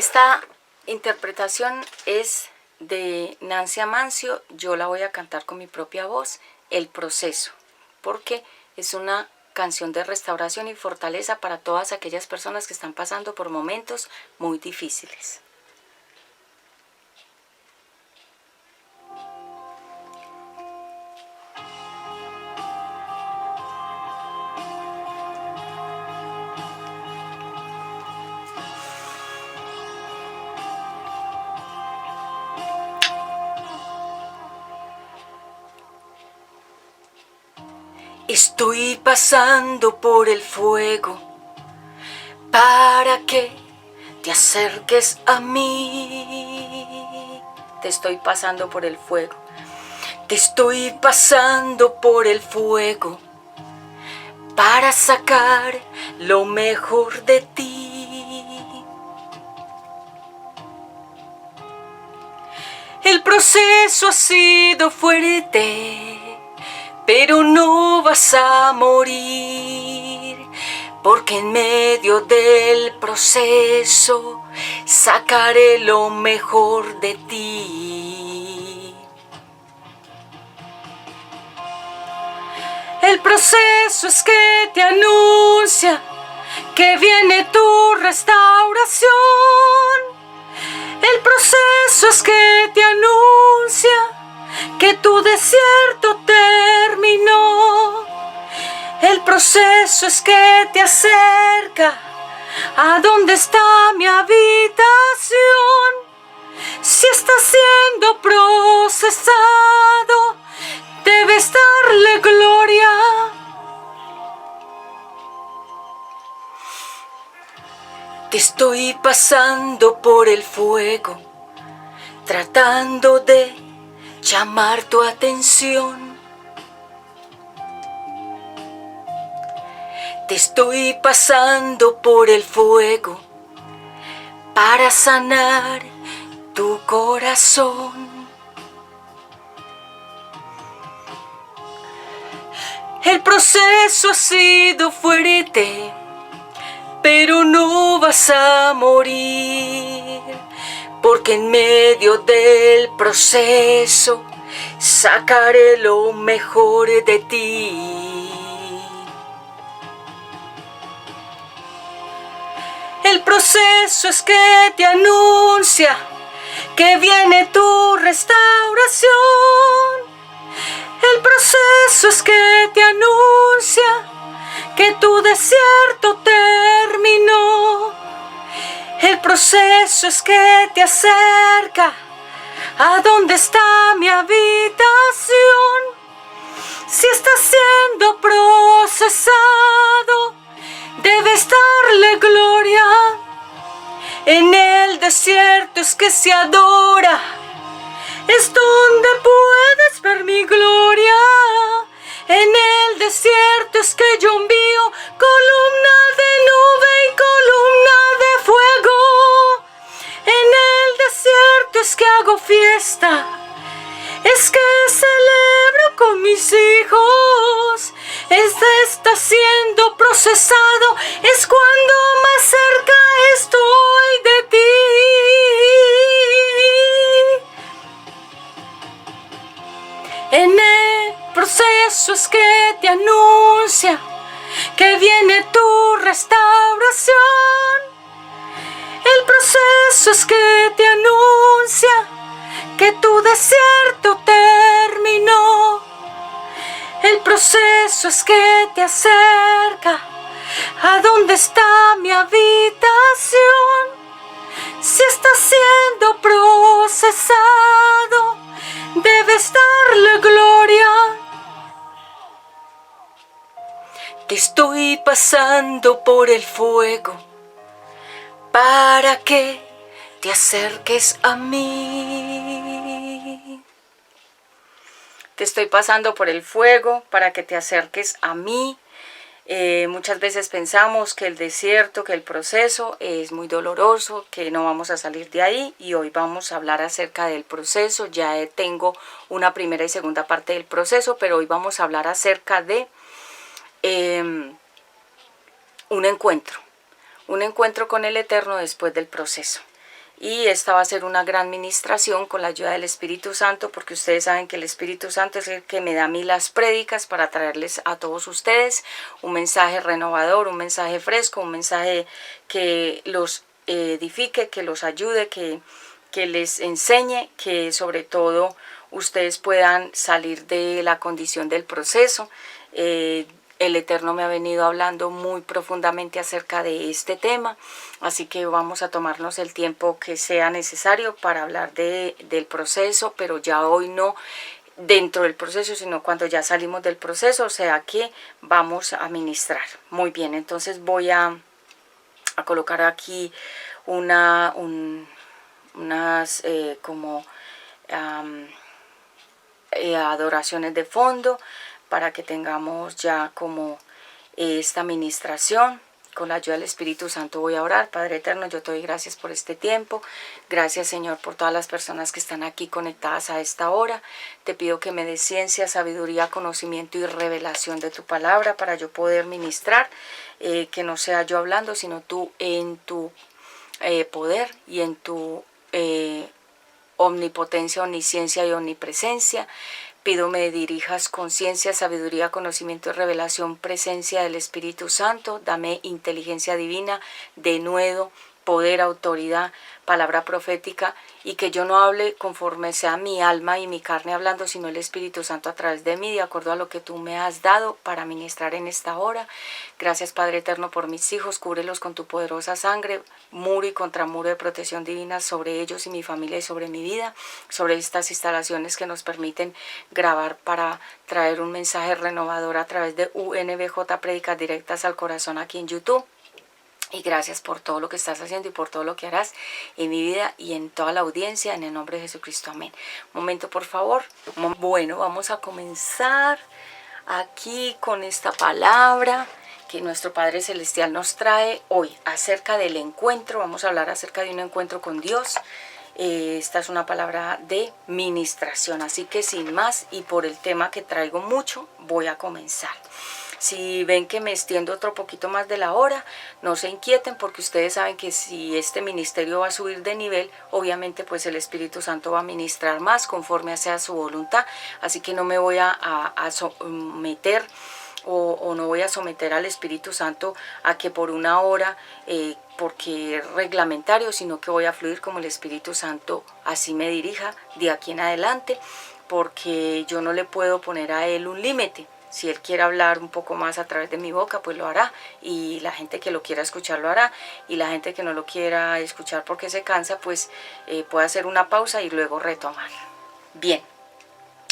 Esta interpretación es de Nancy Amancio. Yo la voy a cantar con mi propia voz, El Proceso, porque es una canción de restauración y fortaleza para todas aquellas personas que están pasando por momentos muy difíciles. Estoy pasando por el fuego para que te acerques a mí. Te estoy pasando por el fuego. Te estoy pasando por el fuego para sacar lo mejor de ti. El proceso ha sido fuerte, pero no vas a morir, porque en medio del proceso sacaré lo mejor de ti. El proceso es que te anuncia que viene tu restauración. El proceso es que te anuncia que tu desierto terminó. El proceso es que te acerca a donde está mi habitación. Si está siendo procesado, debes darle gloria. Te estoy pasando por el fuego, tratando de llamar tu atención. Te estoy pasando por el fuego para sanar tu corazón. El proceso ha sido fuerte, pero no vas a morir, porque en medio del proceso sacaré lo mejor de ti. El proceso es que te anuncia que viene tu restauración. El proceso es que te anuncia que tu desierto terminó. El proceso es que te acerca a donde está mi habitación. Si está siendo procesado, debes darle gloria. En el desierto es que se adora, es donde puedes ver mi gloria. En el desierto es que yo envío columna de nube y columna de fuego. En el desierto es que hago fiesta, es que celebro con mis hijos. Está siendo procesado, es cuando más cerca estoy de ti. En el proceso es que te anuncia que viene tu restauración. El proceso es que te anuncia que tu desierto terminó. El proceso es que te acerca a donde está mi habitación. Si está siendo procesado, debes darle gloria. Te estoy pasando por el fuego para que te acerques a mí. Te estoy pasando por el fuego para que te acerques a mí. Muchas veces pensamos que el desierto, que el proceso es muy doloroso, que no vamos a salir de ahí, y hoy vamos a hablar acerca del proceso. Ya tengo una primera y segunda parte del proceso, pero hoy vamos a hablar acerca de un encuentro con el Eterno después del proceso. y esta va a ser una gran ministración con la ayuda del Espíritu Santo, porque ustedes saben que el Espíritu Santo es el que me da a mí las prédicas para traerles a todos ustedes un mensaje renovador, un mensaje fresco, un mensaje que los edifique, que los ayude, que les enseñe, que sobre todo ustedes puedan salir de la condición del proceso. El Eterno me ha venido hablando muy profundamente acerca de este tema, así que vamos a tomarnos el tiempo que sea necesario para hablar del proceso, pero ya hoy no dentro del proceso, sino cuando ya salimos del proceso, o sea que vamos a ministrar. Muy bien, entonces voy a colocar aquí unas adoraciones de fondo para que tengamos ya como esta administración. Con la ayuda del Espíritu Santo voy a orar. Padre eterno, yo te doy gracias por este tiempo. Gracias, Señor, por todas las personas que están aquí conectadas a esta hora. Te pido que me des ciencia, sabiduría, conocimiento y revelación de tu palabra para yo poder ministrar, que no sea yo hablando, sino tú en tu poder y en tu omnipotencia, omnisciencia y omnipresencia. Pido me dirijas con ciencia, sabiduría, conocimiento y revelación, presencia del Espíritu Santo. Dame inteligencia divina, denuedo, poder, autoridad, palabra profética, y que yo no hable conforme sea mi alma y mi carne hablando, sino el Espíritu Santo a través de mí, de acuerdo a lo que tú me has dado para ministrar en esta hora. Gracias, Padre eterno, por mis hijos. Cúbrelos con tu poderosa sangre, muro y contramuro de protección divina sobre ellos y mi familia y sobre mi vida, sobre estas instalaciones que nos permiten grabar para traer un mensaje renovador a través de UNBJ Prédicas Directas al Corazón aquí en YouTube. Y gracias por todo lo que estás haciendo y por todo lo que harás en mi vida y en toda la audiencia, en el nombre de Jesucristo. Amén. Un momento, por favor. Bueno, vamos a comenzar aquí con esta palabra que nuestro Padre Celestial nos trae hoy acerca del encuentro. Vamos a hablar acerca de un encuentro con Dios. Esta es una palabra de ministración, así que sin más y por el tema que traigo mucho, voy a comenzar. Si ven que me extiendo otro poquito más de la hora, no se inquieten, porque ustedes saben que si este ministerio va a subir de nivel, obviamente pues el Espíritu Santo va a ministrar más conforme sea su voluntad. Así que no me voy a someter o no voy a someter al Espíritu Santo a que por una hora, porque es reglamentario, sino que voy a fluir como el Espíritu Santo así me dirija de aquí en adelante, porque yo no le puedo poner a él un límite. Si él quiere hablar un poco más a través de mi boca, pues lo hará. Y la gente que lo quiera escuchar lo hará. Y la gente que no lo quiera escuchar porque se cansa, pues puede hacer una pausa y luego retomar. Bien,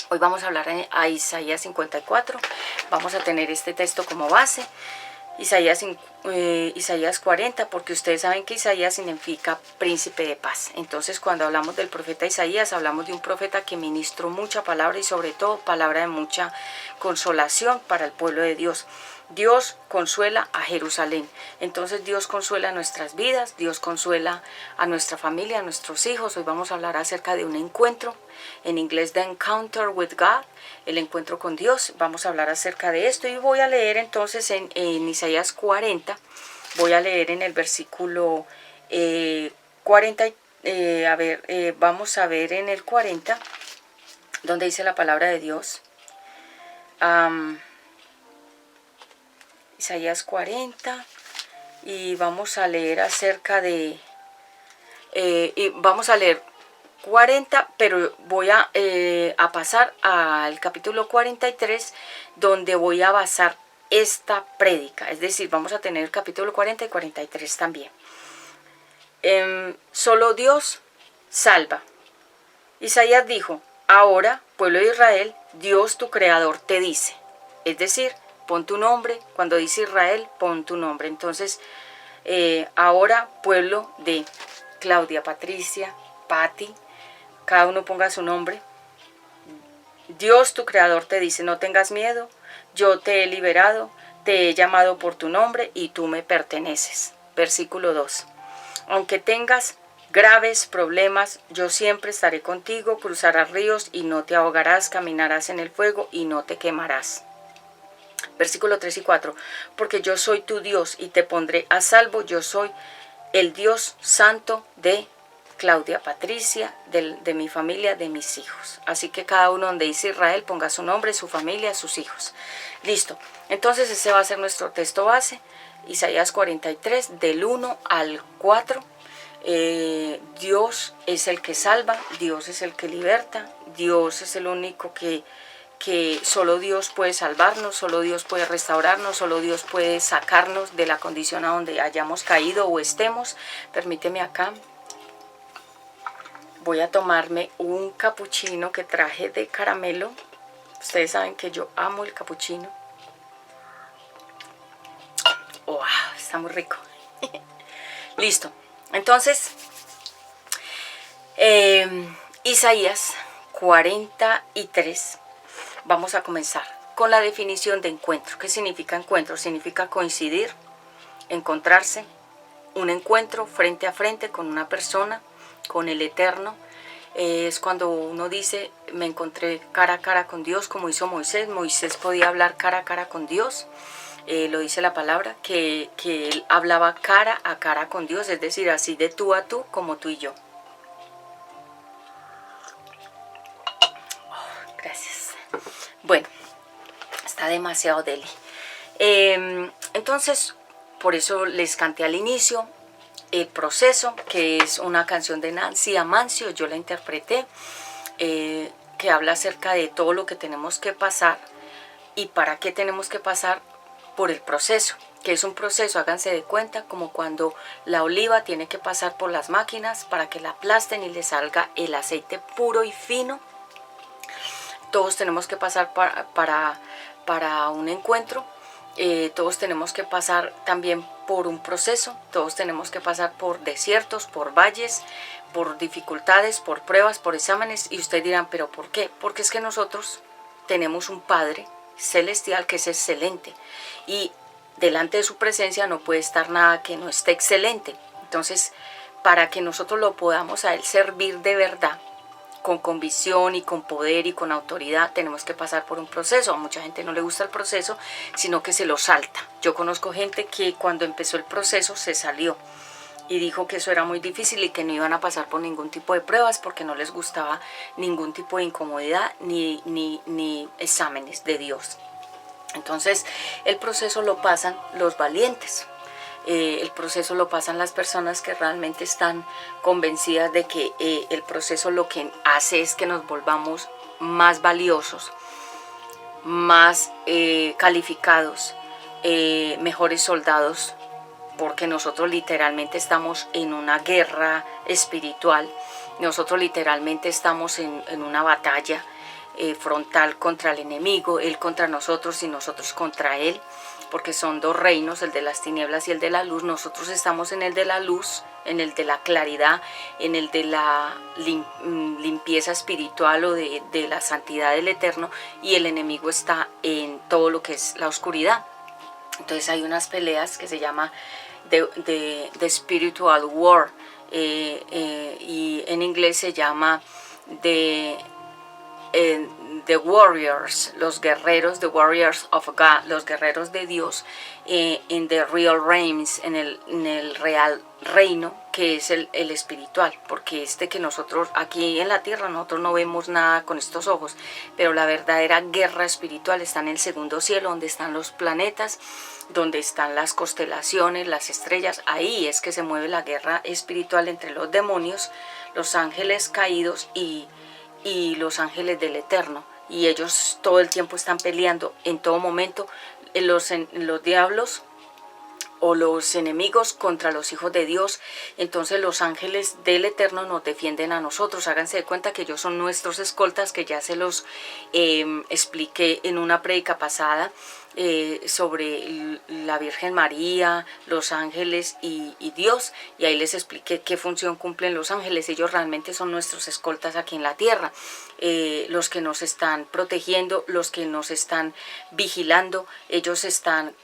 hoy vamos a hablar a Isaías 54. Vamos a tener este texto como base. Isaías 40, porque ustedes saben que Isaías significa príncipe de paz. Entonces, cuando hablamos del profeta Isaías, hablamos de un profeta que ministró mucha palabra y sobre todo palabra de mucha consolación para el pueblo de Dios. Dios consuela a Jerusalén. Entonces Dios consuela nuestras vidas, Dios consuela a nuestra familia, a nuestros hijos. Hoy vamos a hablar acerca de un encuentro, en inglés The Encounter with God, el encuentro con Dios. Vamos a hablar acerca de esto y voy a leer entonces en Isaías 40, voy a leer en el versículo 40, vamos a ver en el 40, donde dice la palabra de Dios. Isaías 40, y vamos a leer acerca de, y vamos a leer 40, pero voy a pasar al capítulo 43, donde voy a basar esta prédica. Es decir, vamos a tener el capítulo 40 y 43 también. Solo Dios salva. Isaías dijo: ahora, pueblo de Israel, Dios tu creador te dice. Es decir, pon tu nombre. Cuando dice Israel, pon tu nombre. Entonces, ahora, pueblo de Claudia, Patricia, Patti, cada uno ponga su nombre. Dios tu creador te dice: no tengas miedo, yo te he liberado, te he llamado por tu nombre y tú me perteneces. Versículo 2. Aunque tengas graves problemas, yo siempre estaré contigo, cruzarás ríos y no te ahogarás, caminarás en el fuego y no te quemarás. Versículo 3 y 4. Porque yo soy tu Dios y te pondré a salvo, yo soy el Dios santo de Claudia Patricia, de mi familia, de mis hijos. Así que cada uno donde dice Israel ponga su nombre, su familia, sus hijos. Listo. Entonces ese va a ser nuestro texto base. Isaías 43, del 1 al 4. Dios es el que salva, Dios es el que liberta, Dios es el único que solo Dios puede salvarnos, solo Dios puede restaurarnos, solo Dios puede sacarnos de la condición a donde hayamos caído o estemos. Permíteme acá. Voy a tomarme un capuchino que traje de caramelo. Ustedes saben que yo amo el capuchino. ¡Wow! Está muy rico. Listo. Entonces, Isaías 43. Vamos a comenzar con la definición de encuentro. ¿Qué significa encuentro? Significa coincidir, encontrarse, un encuentro frente a frente con una persona, con el Eterno. Es cuando uno dice, me encontré cara a cara con Dios, como hizo Moisés. Moisés podía hablar cara a cara con Dios. Lo dice la palabra, que él hablaba cara a cara con Dios, es decir, así de tú a tú, como tú y yo. Oh, gracias. Bueno, está demasiado deli. Entonces, por eso les canté al inicio El Proceso, que es una canción de Nancy Amancio, yo la interpreté, que habla acerca de todo lo que tenemos que pasar y para qué tenemos que pasar por el proceso, que es un proceso, háganse de cuenta, como cuando la oliva tiene que pasar por las máquinas para que la aplasten y le salga el aceite puro y fino. Todos tenemos que pasar para un encuentro, todos tenemos que pasar también por un proceso, todos tenemos que pasar por desiertos, por valles, por dificultades, por pruebas, por exámenes. Y ustedes dirán, ¿pero por qué? Porque es que nosotros tenemos un Padre celestial que es excelente y delante de su presencia no puede estar nada que no esté excelente. Entonces, para que nosotros lo podamos a él servir de verdad, con convicción y con poder y con autoridad, tenemos que pasar por un proceso. A mucha gente no le gusta el proceso, sino que se lo salta. Yo conozco gente que cuando empezó el proceso se salió y dijo que eso era muy difícil y que no iban a pasar por ningún tipo de pruebas porque no les gustaba ningún tipo de incomodidad ni exámenes de Dios. Entonces el proceso lo pasan los valientes. El proceso lo pasan las personas que realmente están convencidas de que el proceso lo que hace es que nos volvamos más valiosos, más calificados, mejores soldados, porque nosotros literalmente estamos en una guerra espiritual, nosotros literalmente estamos en una batalla frontal contra el enemigo, él contra nosotros y nosotros contra él, porque son dos reinos, el de las tinieblas y el de la luz. Nosotros estamos en el de la luz, en el de la claridad, en el de la limpieza espiritual o de la santidad del Eterno, y el enemigo está en todo lo que es la oscuridad. Entonces hay unas peleas que se llama The Spiritual War, y en inglés se llama The Warriors, los guerreros, The Warriors of God, los guerreros de Dios, in the real realms, en el real reino, que es el espiritual, porque que nosotros aquí en la tierra nosotros no vemos nada con estos ojos, pero la verdadera guerra espiritual está en el segundo cielo, donde están los planetas, donde están las constelaciones, las estrellas. Ahí es que se mueve la guerra espiritual entre los demonios, los ángeles caídos y los ángeles del Eterno, y ellos todo el tiempo están peleando en todo momento, los diablos o los enemigos contra los hijos de Dios. Entonces los ángeles del Eterno nos defienden a nosotros. Háganse de cuenta que ellos son nuestros escoltas, que ya se los expliqué en una prédica pasada, sobre la Virgen María, los ángeles y Dios, y ahí les expliqué qué función cumplen los ángeles. Ellos realmente son nuestros escoltas aquí en la tierra, los que nos están protegiendo, los que nos están vigilando. Ellos están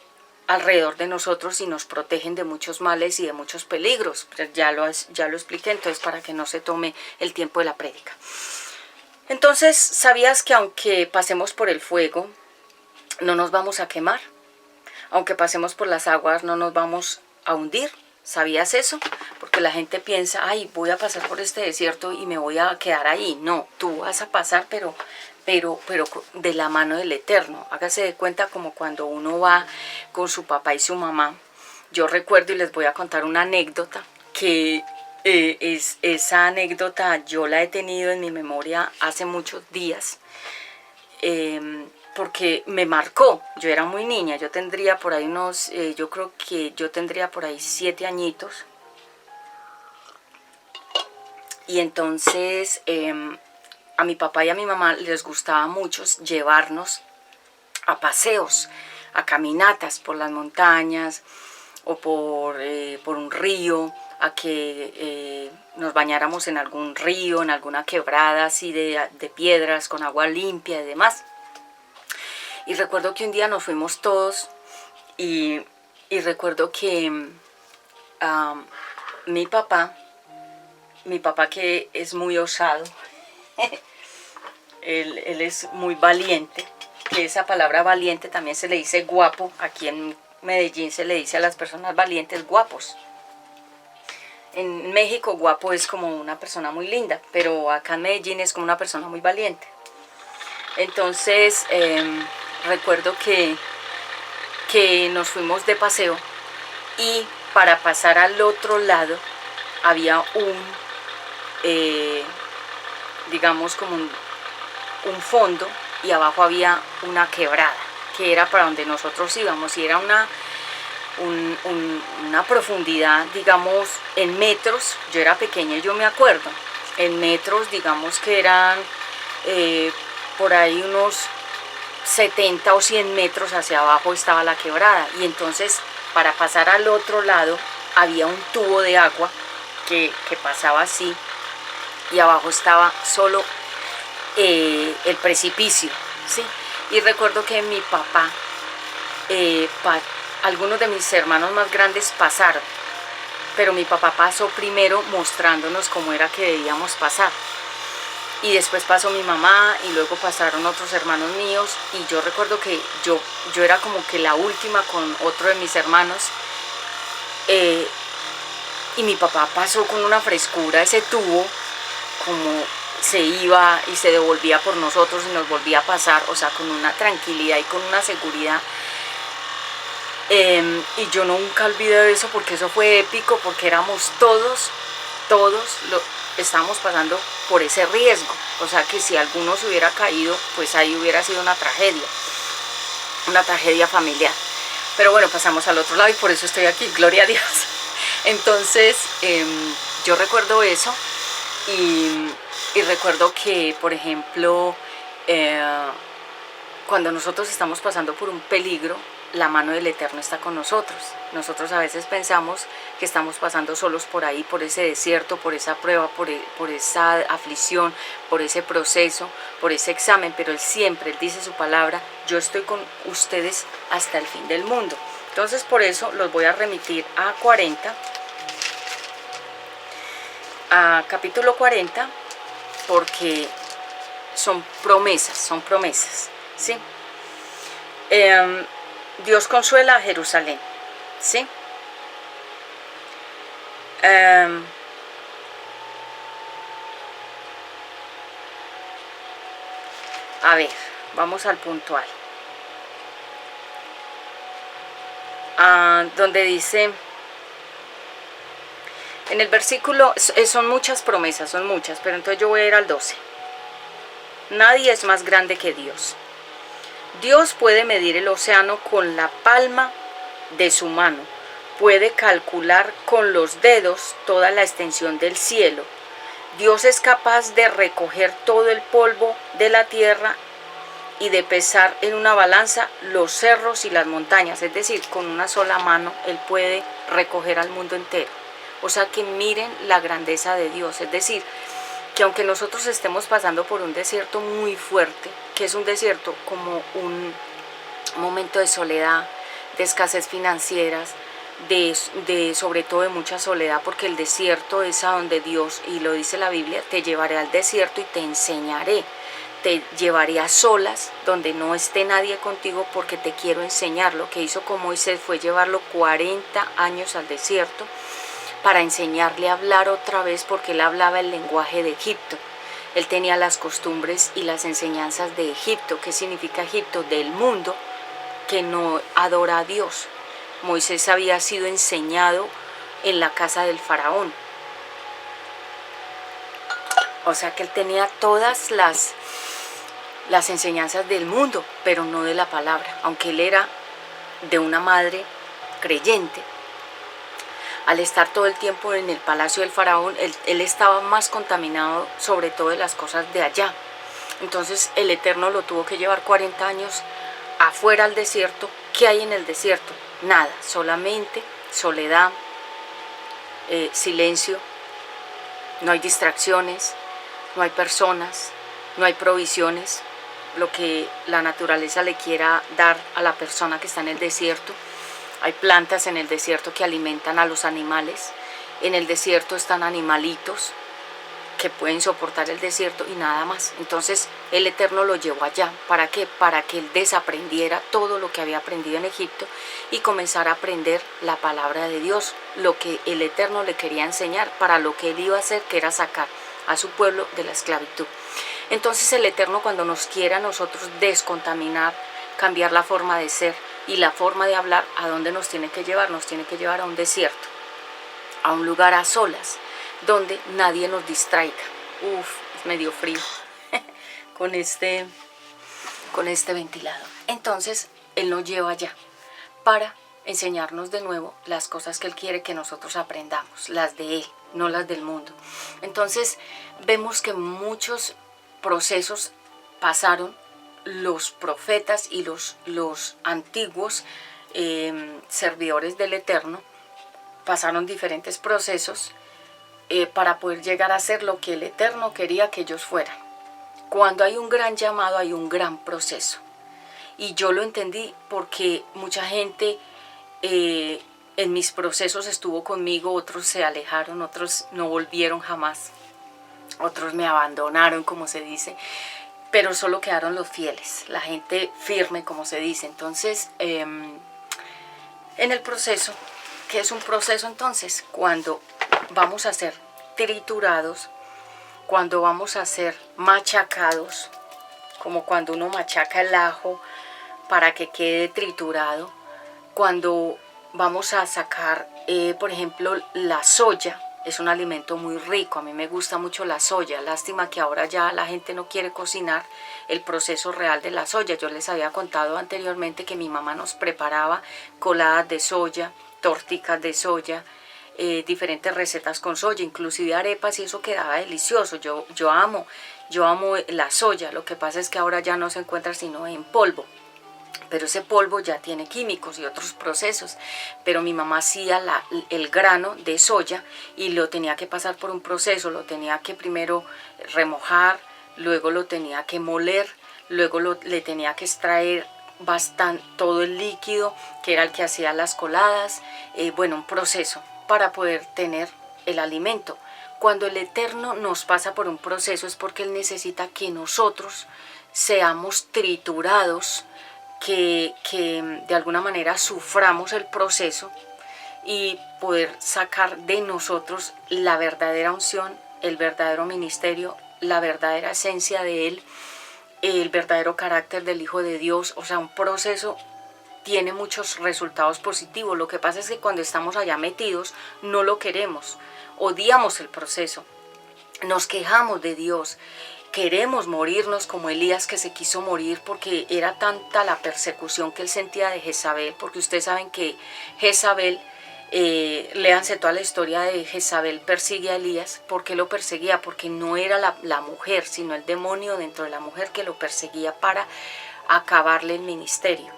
alrededor de nosotros y nos protegen de muchos males y de muchos peligros. Ya lo expliqué, entonces para que no se tome el tiempo de la prédica. Entonces, ¿sabías que aunque pasemos por el fuego, no nos vamos a quemar? Aunque pasemos por las aguas, no nos vamos a hundir. ¿Sabías eso? Porque la gente piensa, ay, voy a pasar por este desierto y me voy a quedar ahí. No, tú vas a pasar, pero de la mano del Eterno. Hágase de cuenta como cuando uno va con su papá y su mamá. Yo recuerdo y les voy a contar una anécdota que esa anécdota yo la he tenido en mi memoria hace muchos días. Porque me marcó. Yo era muy niña, yo tendría por ahí yo creo que yo tendría por ahí 7 añitos. Y entonces a mi papá y a mi mamá les gustaba mucho llevarnos a paseos, a caminatas por las montañas o por un río, a que nos bañáramos en algún río, en alguna quebrada así de piedras con agua limpia y demás. Y recuerdo que un día nos fuimos todos y recuerdo que mi papá que es muy osado, él es muy valiente, que esa palabra valiente también se le dice guapo. Aquí en Medellín se le dice a las personas valientes guapos. En México guapo es como una persona muy linda, pero acá en Medellín es como una persona muy valiente. Entonces recuerdo que nos fuimos de paseo y para pasar al otro lado había digamos como un fondo, y abajo había una quebrada que era para donde nosotros íbamos, y era una profundidad, digamos, en metros. Yo era pequeña y yo me acuerdo, en metros, digamos que eran por ahí unos 70 o 100 metros hacia abajo estaba la quebrada. Y entonces para pasar al otro lado había un tubo de agua que pasaba así, y abajo estaba solo el precipicio, ¿sí? Y recuerdo que mi papá, algunos de mis hermanos más grandes pasaron, pero mi papá pasó primero mostrándonos cómo era que debíamos pasar. Y después pasó mi mamá y luego pasaron otros hermanos míos, y yo recuerdo que yo era como que la última con otro de mis hermanos, y mi papá pasó con una frescura ese tubo, como se iba y se devolvía por nosotros y nos volvía a pasar, o sea, con una tranquilidad y con una seguridad. Y yo nunca olvidé eso, porque eso fue épico, porque éramos todos estábamos pasando por ese riesgo. O sea que si alguno se hubiera caído, pues ahí hubiera sido una tragedia familiar. Pero bueno, pasamos al otro lado y por eso estoy aquí, gloria a Dios. Entonces yo recuerdo eso, y recuerdo que, por ejemplo, cuando nosotros estamos pasando por un peligro, la mano del Eterno está con nosotros. Nosotros a veces pensamos que estamos pasando solos por ahí, por ese desierto, por esa prueba, por esa aflicción, por ese proceso, por ese examen, pero Él siempre, Él dice su palabra: yo estoy con ustedes hasta el fin del mundo. Entonces por eso los voy a remitir a capítulo 40, porque son promesas, ¿sí? Dios consuela a Jerusalén, ¿sí? A ver, vamos al puntual. Donde dice, en el versículo, son muchas promesas, son muchas, pero entonces yo voy a ir al 12. Nadie es más grande que Dios. Dios puede medir el océano con la palma de su mano, puede calcular con los dedos toda la extensión del cielo. Dios es capaz de recoger todo el polvo de la tierra y de pesar en una balanza los cerros y las montañas. Es decir, con una sola mano Él puede recoger al mundo entero. O sea que miren la grandeza de Dios. Es decir, que aunque nosotros estemos pasando por un desierto muy fuerte, que es un desierto como un momento de soledad, de escasez financieras, sobre todo de mucha soledad, porque el desierto es a donde Dios, y lo dice la Biblia, te llevaré al desierto y te enseñaré. te llevaré a solas, donde no esté nadie contigo, porque te quiero enseñar. Lo que hizo con Moisés fue llevarlo 40 años al desierto para enseñarle a hablar otra vez, porque él hablaba el lenguaje de Egipto. Él tenía las costumbres y las enseñanzas de Egipto. ¿Qué significa Egipto? Del mundo que no adora a Dios. Moisés había sido enseñado en la casa del faraón. O sea que él tenía todas las enseñanzas del mundo, pero no de la palabra. Aunque él era de una madre creyente, al estar todo el tiempo en el palacio del faraón, él estaba más contaminado sobre todo de las cosas de allá. Entonces el Eterno lo tuvo que llevar 40 años afuera al desierto. ¿Qué hay en el desierto? Nada, solamente soledad, silencio, no hay distracciones, no hay personas, no hay provisiones, lo que la naturaleza le quiera dar a la persona que está en el desierto. Hay plantas en el desierto que alimentan a los animales. En el desierto están animalitos que pueden soportar el desierto y nada más. Entonces el Eterno lo llevó allá. ¿Para qué? Para que él desaprendiera todo lo que había aprendido en Egipto y comenzara a aprender la palabra de Dios, lo que el Eterno le quería enseñar, para lo que él iba a hacer, que era sacar a su pueblo de la esclavitud. Entonces el Eterno, cuando nos quiera a nosotros descontaminar, cambiar la forma de ser y la forma de hablar, ¿a dónde nos tiene que llevar? Nos tiene que llevar a un desierto, a un lugar a solas, donde nadie nos distraiga. Es medio frío con este ventilador. Entonces él nos lleva allá para enseñarnos de nuevo las cosas que él quiere que nosotros aprendamos, las de él, no las del mundo. Entonces vemos que muchos procesos pasaron los profetas y los antiguos servidores del Eterno. Pasaron diferentes procesos para poder llegar a ser lo que el Eterno quería que ellos fueran. Cuando hay un gran llamado, hay un gran proceso. Y yo lo entendí porque mucha gente en mis procesos estuvo conmigo, otros se alejaron, otros no volvieron jamás, otros me abandonaron, como se dice, pero solo quedaron los fieles, la gente firme, como se dice. Entonces, en el proceso, ¿qué es un proceso entonces? Cuando vamos a ser triturados, cuando vamos a ser machacados, como cuando uno machaca el ajo para que quede triturado, cuando vamos a sacar, por ejemplo, la soya. Es un alimento muy rico, a mí me gusta mucho la soya. Lástima que ahora ya la gente no quiere cocinar el proceso real de la soya. Yo les había contado anteriormente que mi mamá nos preparaba coladas de soya, torticas de soya, diferentes recetas con soya, inclusive arepas, y eso quedaba delicioso. Yo amo la soya. Lo que pasa es que ahora ya no se encuentra sino en polvo, pero ese polvo ya tiene químicos y otros procesos. Pero mi mamá hacía el grano de soya y lo tenía que pasar por un proceso. Lo tenía que primero remojar, luego lo tenía que moler, luego le tenía que extraer todo el líquido, que era el que hacía las coladas. Bueno, un proceso para poder tener el alimento. Cuando el Eterno nos pasa por un proceso es porque Él necesita que nosotros seamos triturados, que de alguna manera suframos el proceso y poder sacar de nosotros la verdadera unción, el verdadero ministerio, la verdadera esencia de Él, el verdadero carácter del Hijo de Dios. O sea, un proceso tiene muchos resultados positivos. Lo que pasa es que cuando estamos allá metidos no lo queremos, odiamos el proceso, nos quejamos de Dios, queremos morirnos como Elías, que se quiso morir porque era tanta la persecución que él sentía de Jezabel. Porque ustedes saben que Jezabel, léanse toda la historia de Jezabel, persigue a Elías. ¿Por qué lo perseguía? Porque no era la mujer, sino el demonio dentro de la mujer que lo perseguía para acabarle el ministerio.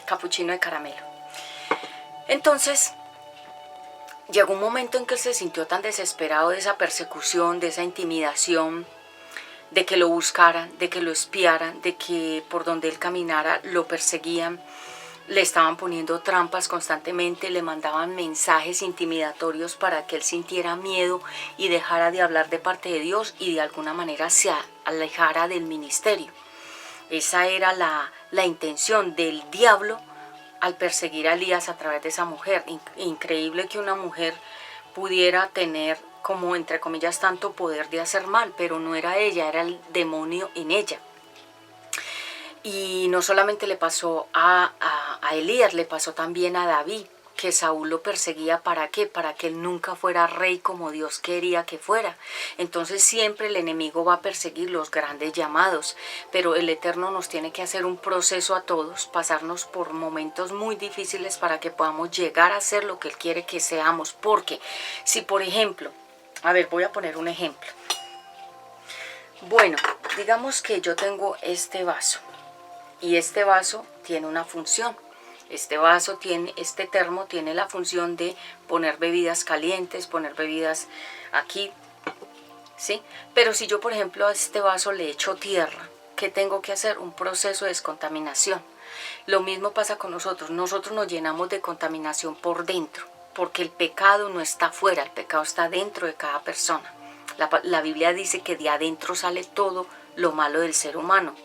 Capuchino de caramelo. Entonces llegó un momento en que él se sintió tan desesperado de esa persecución, de esa intimidación, de que lo buscaran, de que lo espiaran, de que por donde él caminara lo perseguían, le estaban poniendo trampas constantemente, le mandaban mensajes intimidatorios para que él sintiera miedo y dejara de hablar de parte de Dios y de alguna manera se alejara del ministerio. Esa era la intención del diablo al perseguir a Elías a través de esa mujer. Increíble que una mujer pudiera tener, como entre comillas, tanto poder de hacer mal, pero no era ella, era el demonio en ella. Y no solamente le pasó a Elías, le pasó también a David, que Saúl lo perseguía. ¿Para qué? Para que él nunca fuera rey como Dios quería que fuera. Entonces siempre el enemigo va a perseguir los grandes llamados, pero el Eterno nos tiene que hacer un proceso a todos, pasarnos por momentos muy difíciles para que podamos llegar a ser lo que Él quiere que seamos. Porque si, por ejemplo, a ver, voy a poner un ejemplo. Bueno, digamos que yo tengo este vaso. Y este vaso tiene una función. Este termo tiene la función de poner bebidas calientes, poner bebidas aquí, ¿sí? Pero si yo, por ejemplo, a este vaso le echo tierra, ¿qué tengo que hacer? Un proceso de descontaminación. Lo mismo pasa con nosotros. Nosotros nos llenamos de contaminación por dentro, porque el pecado no está afuera, el pecado está dentro de cada persona. La Biblia dice que de adentro sale todo lo malo del ser humano.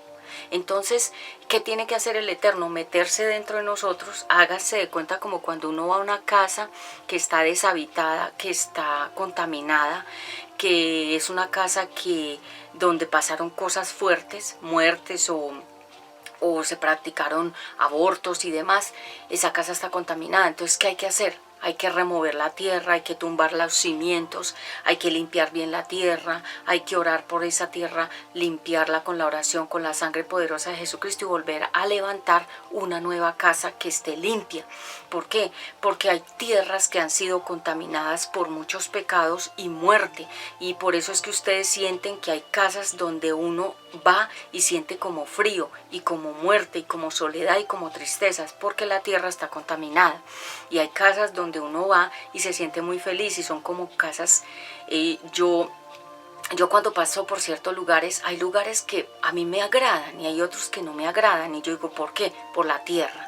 Entonces, ¿qué tiene que hacer el Eterno? Meterse dentro de nosotros. Hágase de cuenta como cuando uno va a una casa que está deshabitada, que está contaminada, que es una casa donde pasaron cosas fuertes, muertes o se practicaron abortos y demás. Esa casa está contaminada. Entonces, ¿qué hay que hacer? Hay que remover la tierra, hay que tumbar los cimientos, hay que limpiar bien la tierra, hay que orar por esa tierra, limpiarla con la oración, con la sangre poderosa de Jesucristo y volver a levantar una nueva casa que esté limpia. ¿Por qué? Porque hay tierras que han sido contaminadas por muchos pecados y muerte. Y por eso es que ustedes sienten que hay casas donde uno va y siente como frío y como muerte y como soledad y como tristezas, porque la tierra está contaminada. Y hay casas donde uno va y se siente muy feliz y son como casas, yo cuando paso por ciertos lugares, hay lugares que a mí me agradan y hay otros que no me agradan y yo digo, ¿por qué? Por la tierra.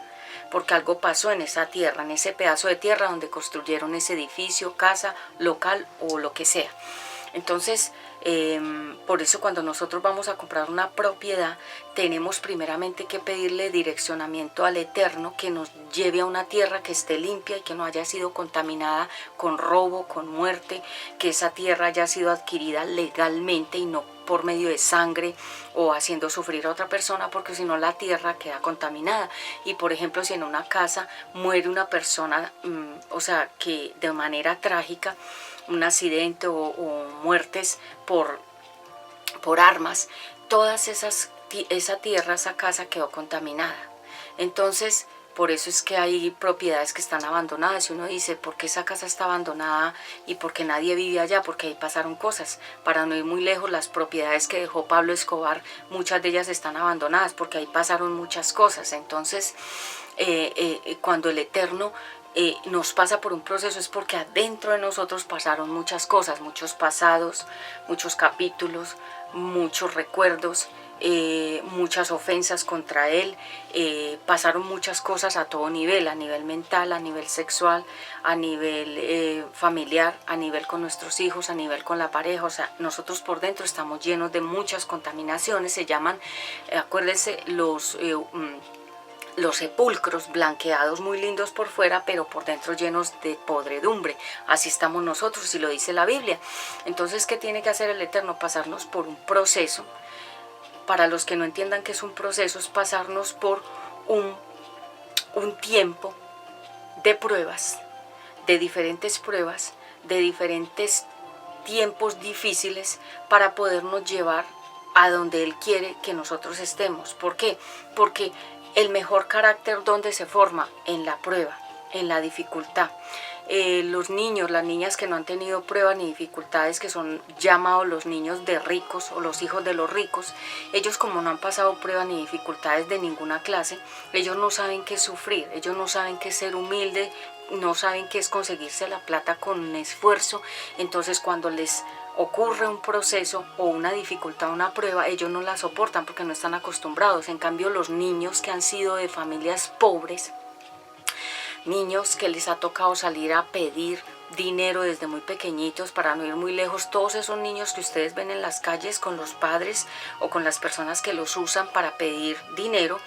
Porque algo pasó en esa tierra, en ese pedazo de tierra donde construyeron ese edificio, casa, local o lo que sea. Entonces, por eso cuando nosotros vamos a comprar una propiedad, tenemos primeramente que pedirle direccionamiento al Eterno, que nos lleve a una tierra que esté limpia y que no haya sido contaminada con robo, con muerte, que esa tierra haya sido adquirida legalmente y no por medio de sangre o haciendo sufrir a otra persona, porque si no la tierra queda contaminada. Y por ejemplo, si en una casa muere una persona, o sea, que de manera trágica, un accidente o muertes por armas, todas esa tierra, esa casa quedó contaminada. Entonces, por eso es que hay propiedades que están abandonadas y uno dice, ¿por qué esa casa está abandonada y por qué nadie vive allá? Porque ahí pasaron cosas. Para no ir muy lejos, las propiedades que dejó Pablo Escobar, muchas de ellas están abandonadas porque ahí pasaron muchas cosas. Entonces, cuando el Eterno nos pasa por un proceso es porque adentro de nosotros pasaron muchas cosas, muchos pasados, muchos capítulos, muchos recuerdos, muchas ofensas contra Él, pasaron muchas cosas a todo nivel, a nivel mental, a nivel sexual, a nivel familiar, a nivel con nuestros hijos, a nivel con la pareja. O sea, nosotros por dentro estamos llenos de muchas contaminaciones, se llaman, acuérdense, los sepulcros blanqueados muy lindos por fuera, pero por dentro llenos de podredumbre. Así estamos nosotros y lo dice la Biblia. Entonces, ¿qué tiene que hacer el Eterno? Pasarnos por un proceso. Para los que no entiendan qué es un proceso, es pasarnos por un tiempo de pruebas, de diferentes tiempos difíciles para podernos llevar a donde Él quiere que nosotros estemos. ¿Por qué? Porque el mejor carácter, ¿dónde se forma? En la prueba, en la dificultad. Los niños, las niñas que no han tenido pruebas ni dificultades, que son llamados los niños de ricos o los hijos de los ricos, ellos como no han pasado pruebas ni dificultades de ninguna clase, ellos no saben qué es sufrir, ellos no saben qué es ser humilde, no saben qué es conseguirse la plata con esfuerzo. Entonces cuando les ocurre un proceso o una dificultad, una prueba, ellos no la soportan porque no están acostumbrados. En cambio, los niños que han sido de familias pobres, niños que les ha tocado salir a pedir dinero desde muy pequeñitos, para no ir muy lejos, todos esos niños que ustedes ven en las calles con los padres o con las personas que los usan para pedir dinero,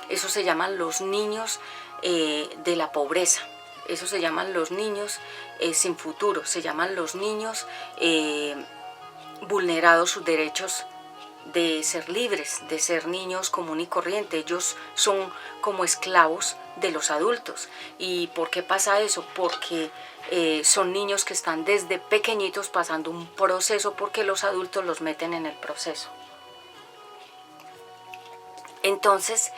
esos se llaman los niños de la pobreza, esos se llaman los niños sin futuro, se llaman los niños vulnerados sus derechos de ser libres, de ser niños común y corriente. Ellos son como esclavos de los adultos. ¿Y por qué pasa eso? Porque son niños que están desde pequeñitos pasando un proceso, porque los adultos los meten en el proceso. Entonces,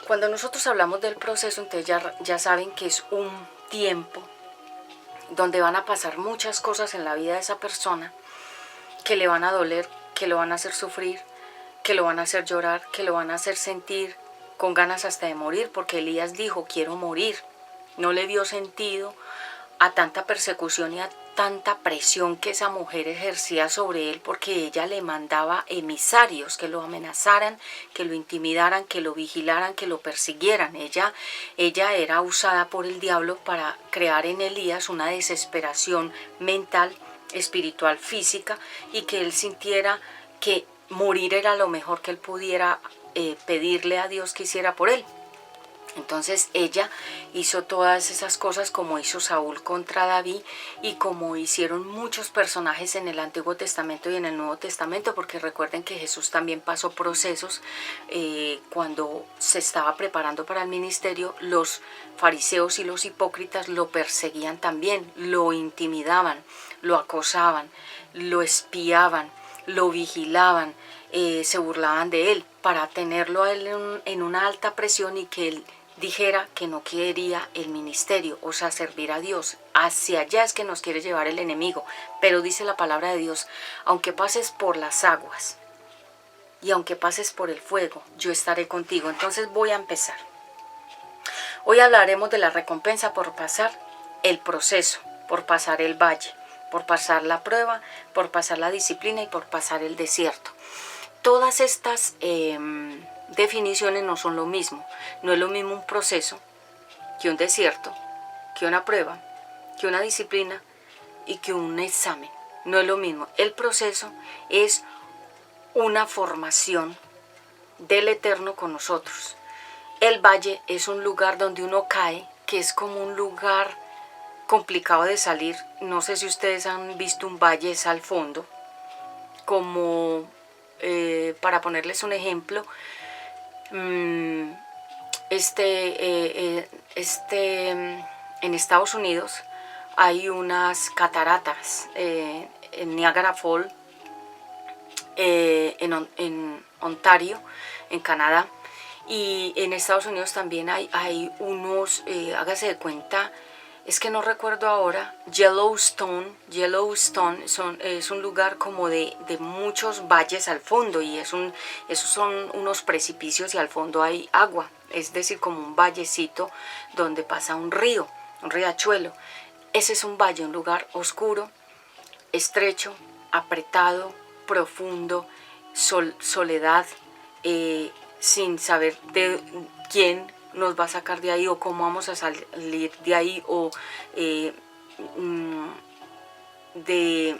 cuando nosotros hablamos del proceso, entonces ya saben que es un tiempo donde van a pasar muchas cosas en la vida de esa persona que le van a doler, que lo van a hacer sufrir, que lo van a hacer llorar, que lo van a hacer sentir con ganas hasta de morir, porque Elías dijo, quiero morir. No le dio sentido a tanta persecución y a tanta presión que esa mujer ejercía sobre él, porque ella le mandaba emisarios que lo amenazaran, que lo intimidaran, que lo vigilaran, que lo persiguieran. Ella era usada por el diablo para crear en Elías una desesperación mental, espiritual, física, y que él sintiera que morir era lo mejor que él pudiera pedirle a Dios que hiciera por él. Entonces ella hizo todas esas cosas como hizo Saúl contra David y como hicieron muchos personajes en el Antiguo Testamento y en el Nuevo Testamento, porque recuerden que Jesús también pasó procesos cuando se estaba preparando para el ministerio. Los fariseos y los hipócritas lo perseguían también, lo intimidaban, lo acosaban, lo espiaban, lo vigilaban, se burlaban de él para tenerlo a él en una alta presión y que él dijera que no quería el ministerio, o sea, servir a Dios. Hacia allá es que nos quiere llevar el enemigo. Pero dice la palabra de Dios, aunque pases por las aguas y aunque pases por el fuego, yo estaré contigo. Entonces voy a empezar. Hoy hablaremos de la recompensa por pasar el proceso, por pasar el valle, por pasar la prueba, por pasar la disciplina y por pasar el desierto. Todas estas definiciones no son lo mismo. No es lo mismo un proceso que un desierto, que una prueba, que una disciplina y que un examen. No es lo mismo. El proceso es una formación del Eterno con nosotros. El valle es un lugar donde uno cae, que es como un lugar complicado de salir. No sé si ustedes han visto un valle, es al fondo, como para ponerles un ejemplo, en Estados Unidos hay unas cataratas en Niagara Falls, en Ontario, en Canadá, y en Estados Unidos también hay unos, hágase de cuenta, es que no recuerdo ahora, Yellowstone es un lugar como de muchos valles al fondo, y esos son unos precipicios y al fondo hay agua, es decir, como un vallecito donde pasa un río, un riachuelo. Ese es un valle, un lugar oscuro, estrecho, apretado, profundo, soledad, sin saber de quién nos va a sacar de ahí o cómo vamos a salir de ahí, o de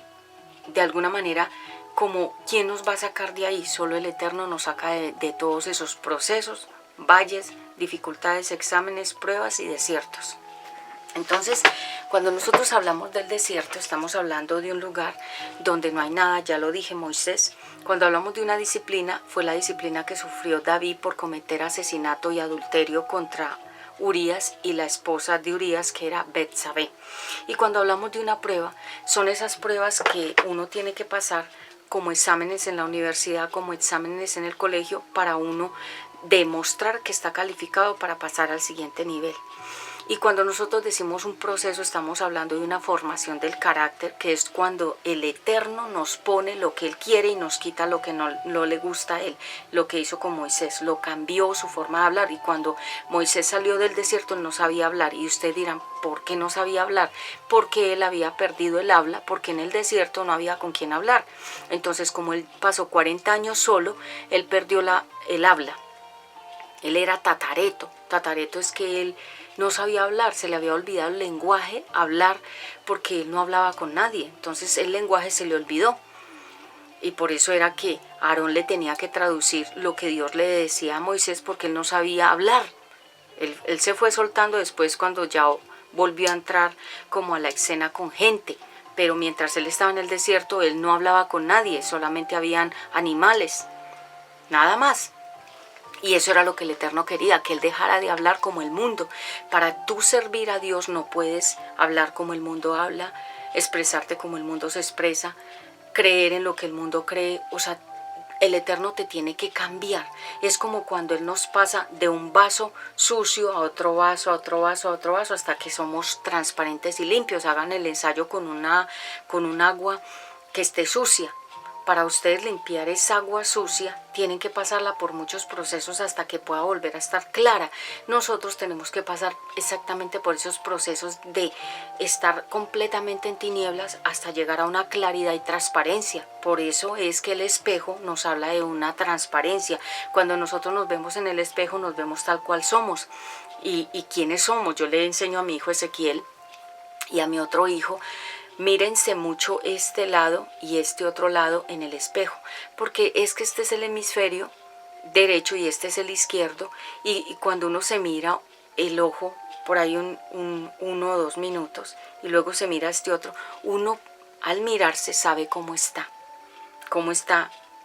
alguna manera como quién nos va a sacar de ahí. Solo el Eterno nos saca de todos esos procesos, valles, dificultades, exámenes, pruebas y desiertos. Entonces, cuando nosotros hablamos del desierto, estamos hablando de un lugar donde no hay nada, ya lo dije, Moisés. Cuando hablamos de una disciplina, fue la disciplina que sufrió David por cometer asesinato y adulterio contra Urías y la esposa de Urías, que era Betsabé. Y cuando hablamos de una prueba, son esas pruebas que uno tiene que pasar como exámenes en la universidad, como exámenes en el colegio, para uno demostrar que está calificado para pasar al siguiente nivel. Y cuando nosotros decimos un proceso, estamos hablando de una formación del carácter, que es cuando el Eterno nos pone lo que Él quiere y nos quita lo que no le gusta a Él. Lo que hizo con Moisés, lo cambió su forma de hablar. Y cuando Moisés salió del desierto, él no sabía hablar. Y ustedes dirán, ¿por qué no sabía hablar? Porque él había perdido el habla, porque en el desierto no había con quién hablar. Entonces, como él pasó 40 años solo, él perdió el habla. Él era tatareto. Tatareto es que él no sabía hablar, se le había olvidado el lenguaje, hablar, porque él no hablaba con nadie. Entonces el lenguaje se le olvidó. Y por eso era que Aarón le tenía que traducir lo que Dios le decía a Moisés, porque él no sabía hablar. Él se fue soltando después cuando ya volvió a entrar como a la escena con gente. Pero mientras él estaba en el desierto, él no hablaba con nadie, solamente habían animales, nada más. Y eso era lo que el Eterno quería, que él dejara de hablar como el mundo. Para tú servir a Dios no puedes hablar como el mundo habla, expresarte como el mundo se expresa, creer en lo que el mundo cree. O sea, el Eterno te tiene que cambiar. Es como cuando Él nos pasa de un vaso sucio a otro vaso, a otro vaso, a otro vaso, hasta que somos transparentes y limpios. Hagan el ensayo con un agua que esté sucia. Para ustedes limpiar esa agua sucia, tienen que pasarla por muchos procesos hasta que pueda volver a estar clara. Nosotros tenemos que pasar exactamente por esos procesos de estar completamente en tinieblas hasta llegar a una claridad y transparencia. Por eso es que el espejo nos habla de una transparencia. Cuando nosotros nos vemos en el espejo, nos vemos tal cual somos. ¿Y quiénes somos? Yo le enseño a mi hijo Ezequiel y a mi otro hijo: mírense mucho este lado y este otro lado en el espejo, porque es que este es el hemisferio derecho y este es el izquierdo, y cuando uno se mira el ojo por ahí 1 o 2 minutos y luego se mira este otro, uno al mirarse sabe cómo está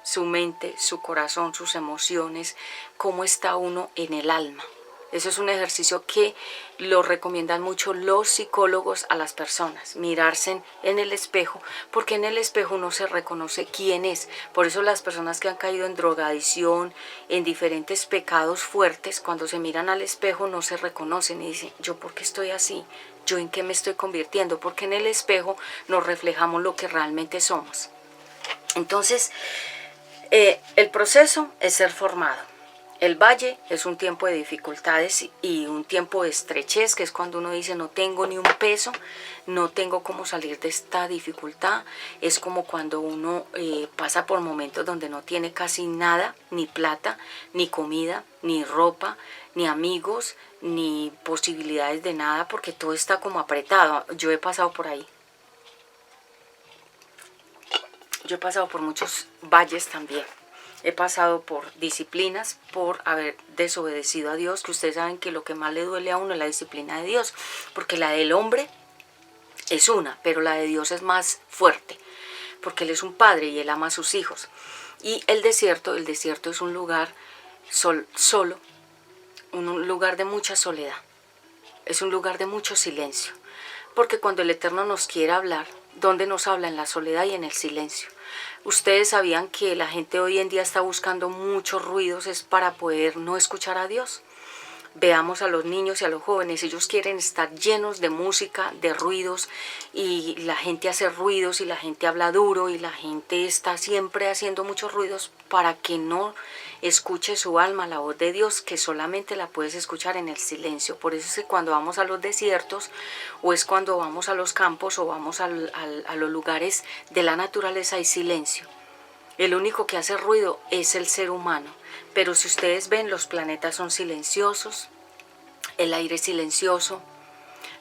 su mente, su corazón, sus emociones, cómo está uno en el alma. Eso es un ejercicio que lo recomiendan mucho los psicólogos a las personas, mirarse en el espejo, porque en el espejo uno se reconoce quién es. Por eso las personas que han caído en drogadicción, en diferentes pecados fuertes, cuando se miran al espejo no se reconocen y dicen: ¿yo por qué estoy así? ¿Yo en qué me estoy convirtiendo? Porque en el espejo nos reflejamos lo que realmente somos. Entonces, el proceso es ser formado. El valle es un tiempo de dificultades y un tiempo de estrechez, que es cuando uno dice: no tengo ni un peso, no tengo cómo salir de esta dificultad. Es como cuando uno pasa por momentos donde no tiene casi nada, ni plata, ni comida, ni ropa, ni amigos, ni posibilidades de nada, porque todo está como apretado. Yo he pasado por ahí. Yo he pasado por muchos valles también. He pasado por disciplinas, por haber desobedecido a Dios, que ustedes saben que lo que más le duele a uno es la disciplina de Dios, porque la del hombre es una, pero la de Dios es más fuerte, porque Él es un padre y Él ama a sus hijos. Y el desierto es un lugar solo, un lugar de mucha soledad, es un lugar de mucho silencio, porque cuando el Eterno nos quiere hablar, ¿dónde nos habla? En la soledad y en el silencio. Ustedes sabían que la gente hoy en día está buscando muchos ruidos es para poder no escuchar a Dios. Veamos a los niños y a los jóvenes, ellos quieren estar llenos de música, de ruidos, y la gente hace ruidos y la gente habla duro y la gente está siempre haciendo muchos ruidos para que no escuche su alma, la voz de Dios, que solamente la puedes escuchar en el silencio. Por eso es que cuando vamos a los desiertos, o es cuando vamos a los campos, o vamos a los lugares de la naturaleza, hay silencio. El único que hace ruido es el ser humano. Pero si ustedes ven, los planetas son silenciosos, el aire es silencioso,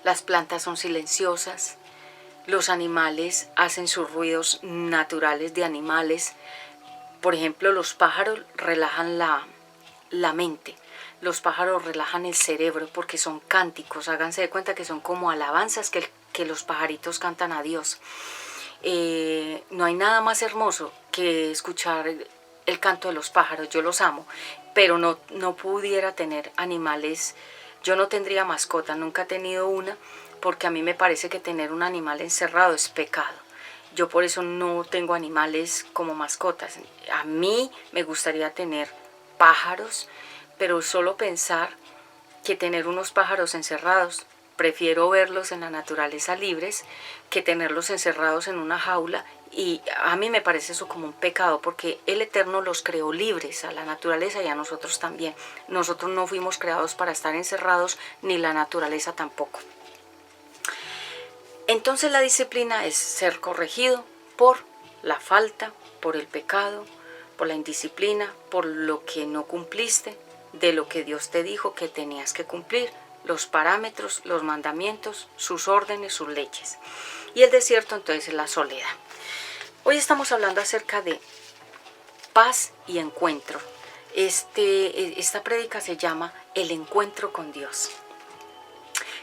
las plantas son silenciosas, los animales hacen sus ruidos naturales de animales. Por ejemplo, los pájaros relajan la mente, los pájaros relajan el cerebro porque son cánticos. Háganse de cuenta que son como alabanzas que los pajaritos cantan a Dios. No hay nada más hermoso que escuchar el canto de los pájaros. Yo los amo, pero no pudiera tener animales. Yo no tendría mascota, nunca he tenido una, porque a mí me parece que tener un animal encerrado es pecado. Yo por eso no tengo animales como mascotas. A mí me gustaría tener pájaros, pero solo pensar que tener unos pájaros encerrados. Prefiero verlos en la naturaleza libres que tenerlos encerrados en una jaula, y a mí me parece eso como un pecado, porque el Eterno los creó libres a la naturaleza y a nosotros también. Nosotros no fuimos creados para estar encerrados, ni la naturaleza tampoco. Entonces la disciplina es ser corregido por la falta, por el pecado, por la indisciplina, por lo que no cumpliste de lo que Dios te dijo que tenías que cumplir. los parámetros, los mandamientos, sus órdenes, sus leyes. Y el desierto entonces es la soledad. Hoy estamos hablando acerca de paz y encuentro. Esta prédica se llama El encuentro con Dios.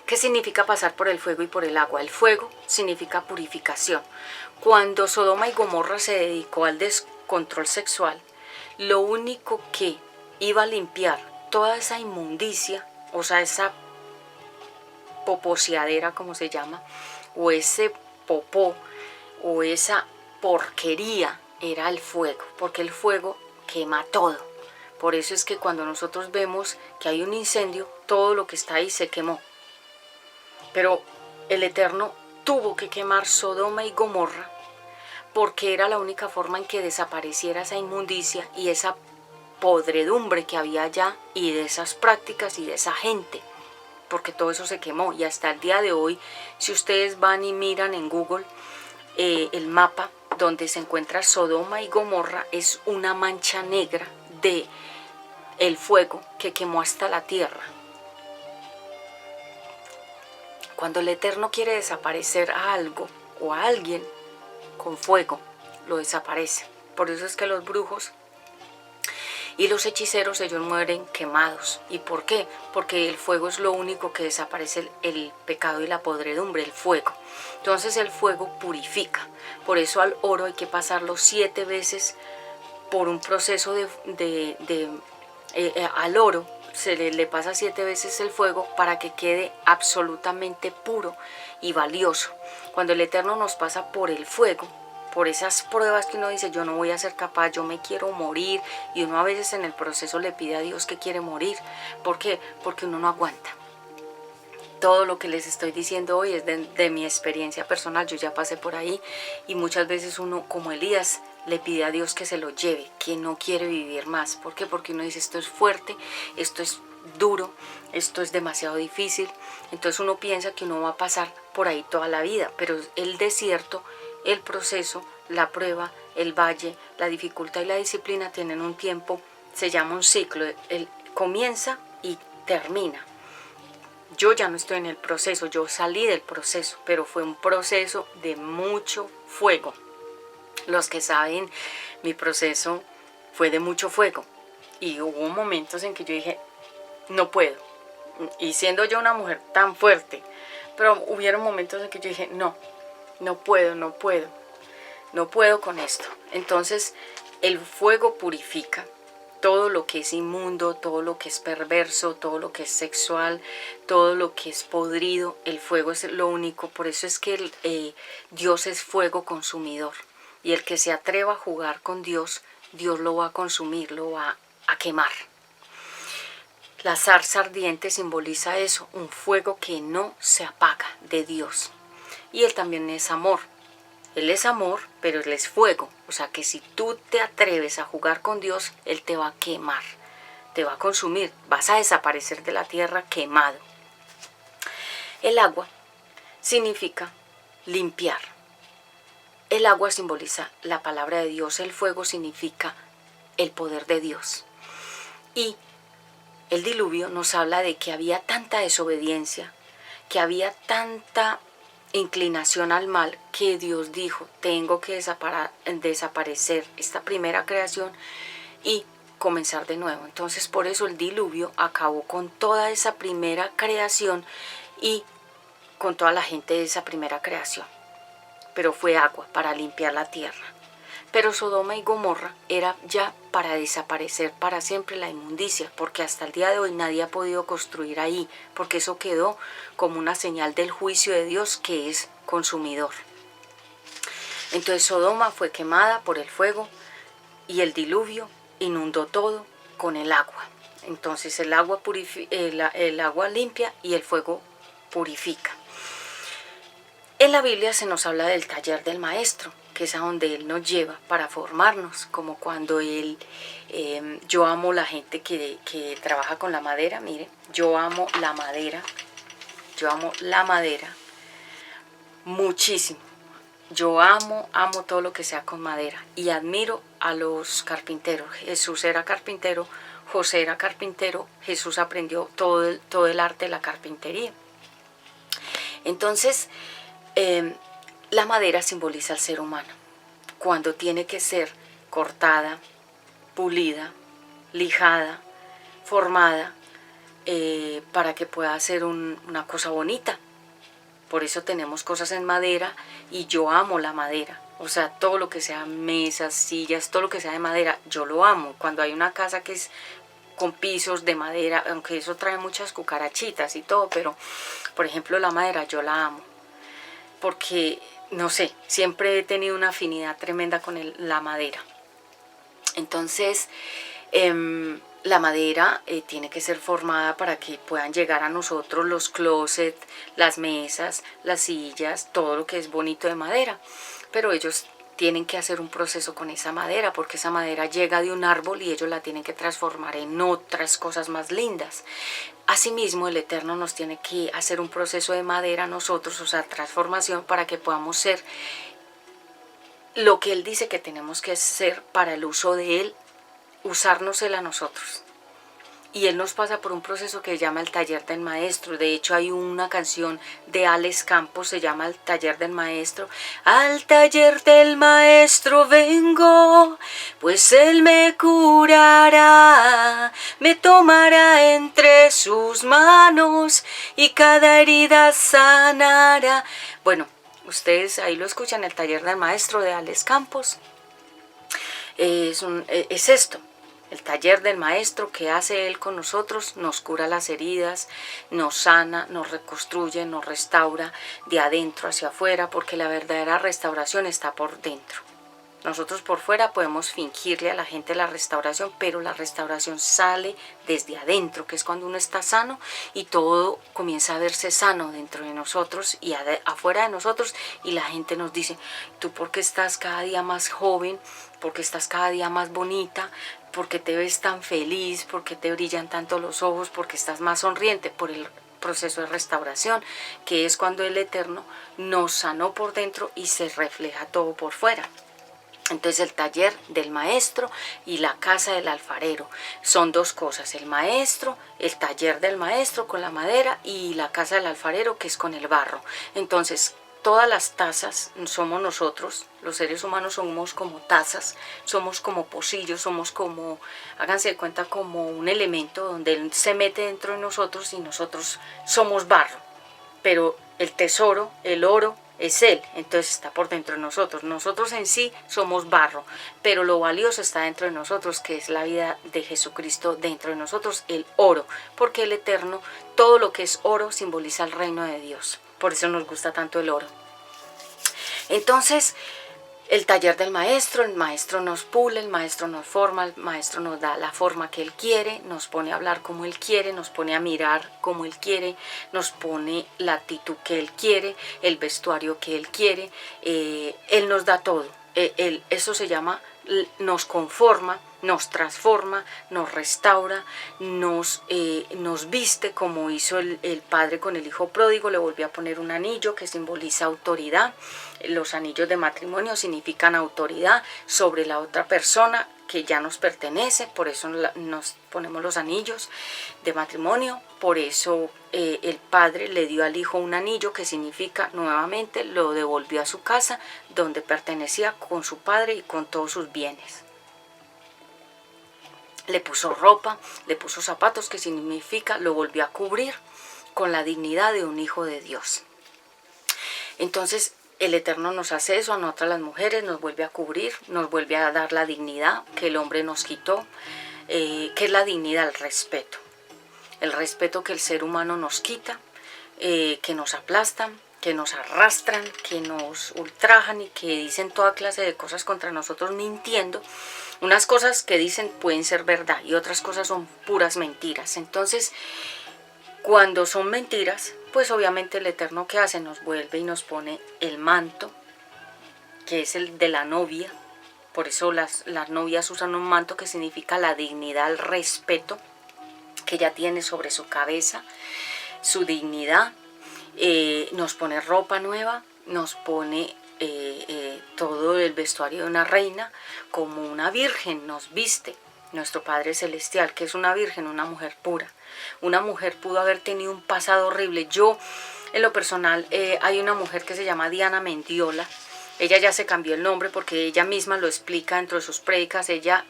¿Qué significa pasar por el fuego y por el agua? El fuego significa purificación. Cuando Sodoma y Gomorra se dedicó al descontrol sexual, lo único que iba a limpiar toda esa inmundicia, o sea, esa poposeadera, como se llama, o ese popó, o esa porquería, era el fuego, porque el fuego quema todo. Por eso es que cuando nosotros vemos que hay un incendio, todo lo que está ahí se quemó. Pero el Eterno tuvo que quemar Sodoma y Gomorra porque era la única forma en que desapareciera esa inmundicia y esa podredumbre que había allá, y de esas prácticas y de esa gente, porque todo eso se quemó. Y hasta el día de hoy, si ustedes van y miran en Google el mapa donde se encuentra Sodoma y Gomorra, es una mancha negra de el fuego que quemó hasta la tierra. Cuando el Eterno quiere desaparecer a algo o a alguien con fuego, lo desaparece. Por eso es que los brujos y los hechiceros, ellos mueren quemados. ¿Y por qué? Porque el fuego es lo único que desaparece el pecado y la podredumbre, el fuego. Entonces el fuego purifica. Por eso al oro hay que pasarlo 7 veces por un proceso al oro se le pasa 7 veces el fuego para que quede absolutamente puro y valioso. Cuando el Eterno nos pasa por el fuego, por esas pruebas que uno dice, yo no voy a ser capaz, yo me quiero morir, y uno a veces en el proceso le pide a Dios que quiere morir. ¿Por qué? Porque uno no aguanta. Todo lo que les estoy diciendo hoy es de mi experiencia personal. Yo ya pasé por ahí, y muchas veces uno, como Elías, le pide a Dios que se lo lleve, que no quiere vivir más. ¿Por qué? Porque uno dice, esto es fuerte, esto es duro, esto es demasiado difícil. Entonces uno piensa que uno va a pasar por ahí toda la vida, pero el desierto, el proceso, la prueba, el valle, la dificultad y la disciplina tienen un tiempo, se llama un ciclo, comienza y termina. Yo ya no estoy en el proceso, yo salí del proceso, pero fue un proceso de mucho fuego. Los que saben, mi proceso fue de mucho fuego, y hubo momentos en que yo dije, no puedo, y siendo yo una mujer tan fuerte, pero hubieron momentos en que yo dije, no puedo con esto. Entonces el fuego purifica todo lo que es inmundo, todo lo que es perverso, todo lo que es sexual, todo lo que es podrido. El fuego es lo único. Por eso es que Dios es fuego consumidor, y el que se atreva a jugar con Dios, Dios lo va a consumir, lo va a quemar. La zarza ardiente simboliza eso, un fuego que no se apaga, de Dios. Y Él también es amor. Él es amor, pero Él es fuego. O sea que si tú te atreves a jugar con Dios, Él te va a quemar, te va a consumir, vas a desaparecer de la tierra quemado. El agua significa limpiar. El agua simboliza la palabra de Dios, el fuego significa el poder de Dios. Y el diluvio nos habla de que había tanta desobediencia, que había tanta inclinación al mal, que Dios dijo, tengo que desaparecer esta primera creación y comenzar de nuevo. Entonces por eso el diluvio acabó con toda esa primera creación y con toda la gente de esa primera creación. Pero fue agua para limpiar la tierra. Pero Sodoma y Gomorra era ya para desaparecer para siempre la inmundicia, porque hasta el día de hoy nadie ha podido construir ahí, porque eso quedó como una señal del juicio de Dios, que es consumidor. Entonces Sodoma fue quemada por el fuego, y el diluvio inundó todo con el agua. Entonces el agua limpia y el fuego purifica. En la Biblia se nos habla del taller del maestro, que es a donde Él nos lleva para formarnos, como cuando yo amo la gente que trabaja con la madera. Mire, yo amo la madera muchísimo. Yo amo todo lo que sea con madera, y admiro a los carpinteros. Jesús era carpintero, José era carpintero, Jesús aprendió todo el arte de la carpintería. Entonces, la madera simboliza al ser humano. Cuando tiene que ser cortada, pulida, lijada, formada, para que pueda ser una cosa bonita. Por eso tenemos cosas en madera y yo amo la madera. O sea, todo lo que sea mesas, sillas, todo lo que sea de madera, yo lo amo. Cuando hay una casa que es con pisos de madera, aunque eso trae muchas cucarachitas y todo, pero por ejemplo la madera yo la amo. Porque, no sé, siempre he tenido una afinidad tremenda con la madera. Entonces, la madera tiene que ser formada para que puedan llegar a nosotros los closets, las mesas, las sillas, todo lo que es bonito de madera. Pero ellos tienen que hacer un proceso con esa madera, porque esa madera llega de un árbol y ellos la tienen que transformar en otras cosas más lindas. Asimismo, el Eterno nos tiene que hacer un proceso de madera a nosotros, o sea, transformación, para que podamos ser lo que Él dice que tenemos que ser para el uso de Él, usarnos Él a nosotros. Y Él nos pasa por un proceso que se llama el taller del maestro. De hecho, hay una canción de Alex Campos, se llama el taller del maestro. Al taller del maestro vengo, pues Él me curará, me tomará entre sus manos y cada herida sanará. Bueno, ustedes ahí lo escuchan, el taller del maestro de Alex Campos. Es esto. El taller del maestro que hace Él con nosotros, nos cura las heridas, nos sana, nos reconstruye, nos restaura de adentro hacia afuera, porque la verdadera restauración está por dentro. Nosotros por fuera podemos fingirle a la gente la restauración, pero la restauración sale desde adentro, que es cuando uno está sano y todo comienza a verse sano dentro de nosotros y afuera de nosotros, y la gente nos dice, tú por qué estás cada día más joven, por qué estás cada día más bonita, por qué te ves tan feliz, por qué te brillan tanto los ojos, por qué estás más sonriente, por el proceso de restauración, que es cuando el Eterno nos sanó por dentro y se refleja todo por fuera. Entonces el taller del maestro y la casa del alfarero son dos cosas: el maestro, el taller del maestro con la madera, y la casa del alfarero, que es con el barro. Entonces todas las tazas somos nosotros, los seres humanos somos como tazas, somos como pocillos, somos como, háganse de cuenta, como un elemento donde Él se mete dentro de nosotros y nosotros somos barro, pero el tesoro, el oro, es Él, entonces está por dentro de nosotros. Nosotros en sí somos barro, pero lo valioso está dentro de nosotros, que es la vida de Jesucristo dentro de nosotros, el oro, porque el Eterno, todo lo que es oro simboliza el reino de Dios, por eso nos gusta tanto el oro. Entonces, el taller del maestro, el maestro nos pule, el maestro nos forma, el maestro nos da la forma que Él quiere, nos pone a hablar como Él quiere, nos pone a mirar como Él quiere, nos pone la actitud que Él quiere, el vestuario que Él quiere, Él nos da todo. Eso se llama, nos conforma, nos transforma, nos restaura, nos viste, como hizo el padre con el hijo pródigo. Le volvió a poner un anillo que simboliza autoridad. Los anillos de matrimonio significan autoridad sobre la otra persona que ya nos pertenece, por eso nos ponemos los anillos de matrimonio. Por eso el padre le dio al hijo un anillo que significa, nuevamente lo devolvió a su casa donde pertenecía con su padre y con todos sus bienes. Le puso ropa, le puso zapatos, que significa lo volvió a cubrir con la dignidad de un hijo de Dios. Entonces el Eterno nos hace eso a nosotras las mujeres, nos vuelve a cubrir, nos vuelve a dar la dignidad que el hombre nos quitó, que es la dignidad, el respeto que el ser humano nos quita, que nos aplastan, que nos arrastran, que nos ultrajan y que dicen toda clase de cosas contra nosotros mintiendo. Unas cosas que dicen pueden ser verdad y otras cosas son puras mentiras. Entonces, cuando son mentiras, pues obviamente el Eterno, ¿qué hace? Nos vuelve y nos pone el manto, que es el de la novia. Por eso las novias usan un manto que significa la dignidad, el respeto que ella tiene sobre su cabeza, su dignidad. Nos pone ropa nueva, nos pone todo el vestuario de una reina, como una virgen nos viste. nuestro Padre Celestial, que es una virgen, una mujer pura. Una mujer pudo haber tenido un pasado horrible. Yo, en lo personal, hay una mujer que se llama Diana Mendiola. Ella ya se cambió el nombre porque ella misma lo explica dentro de sus prédicas. Ella,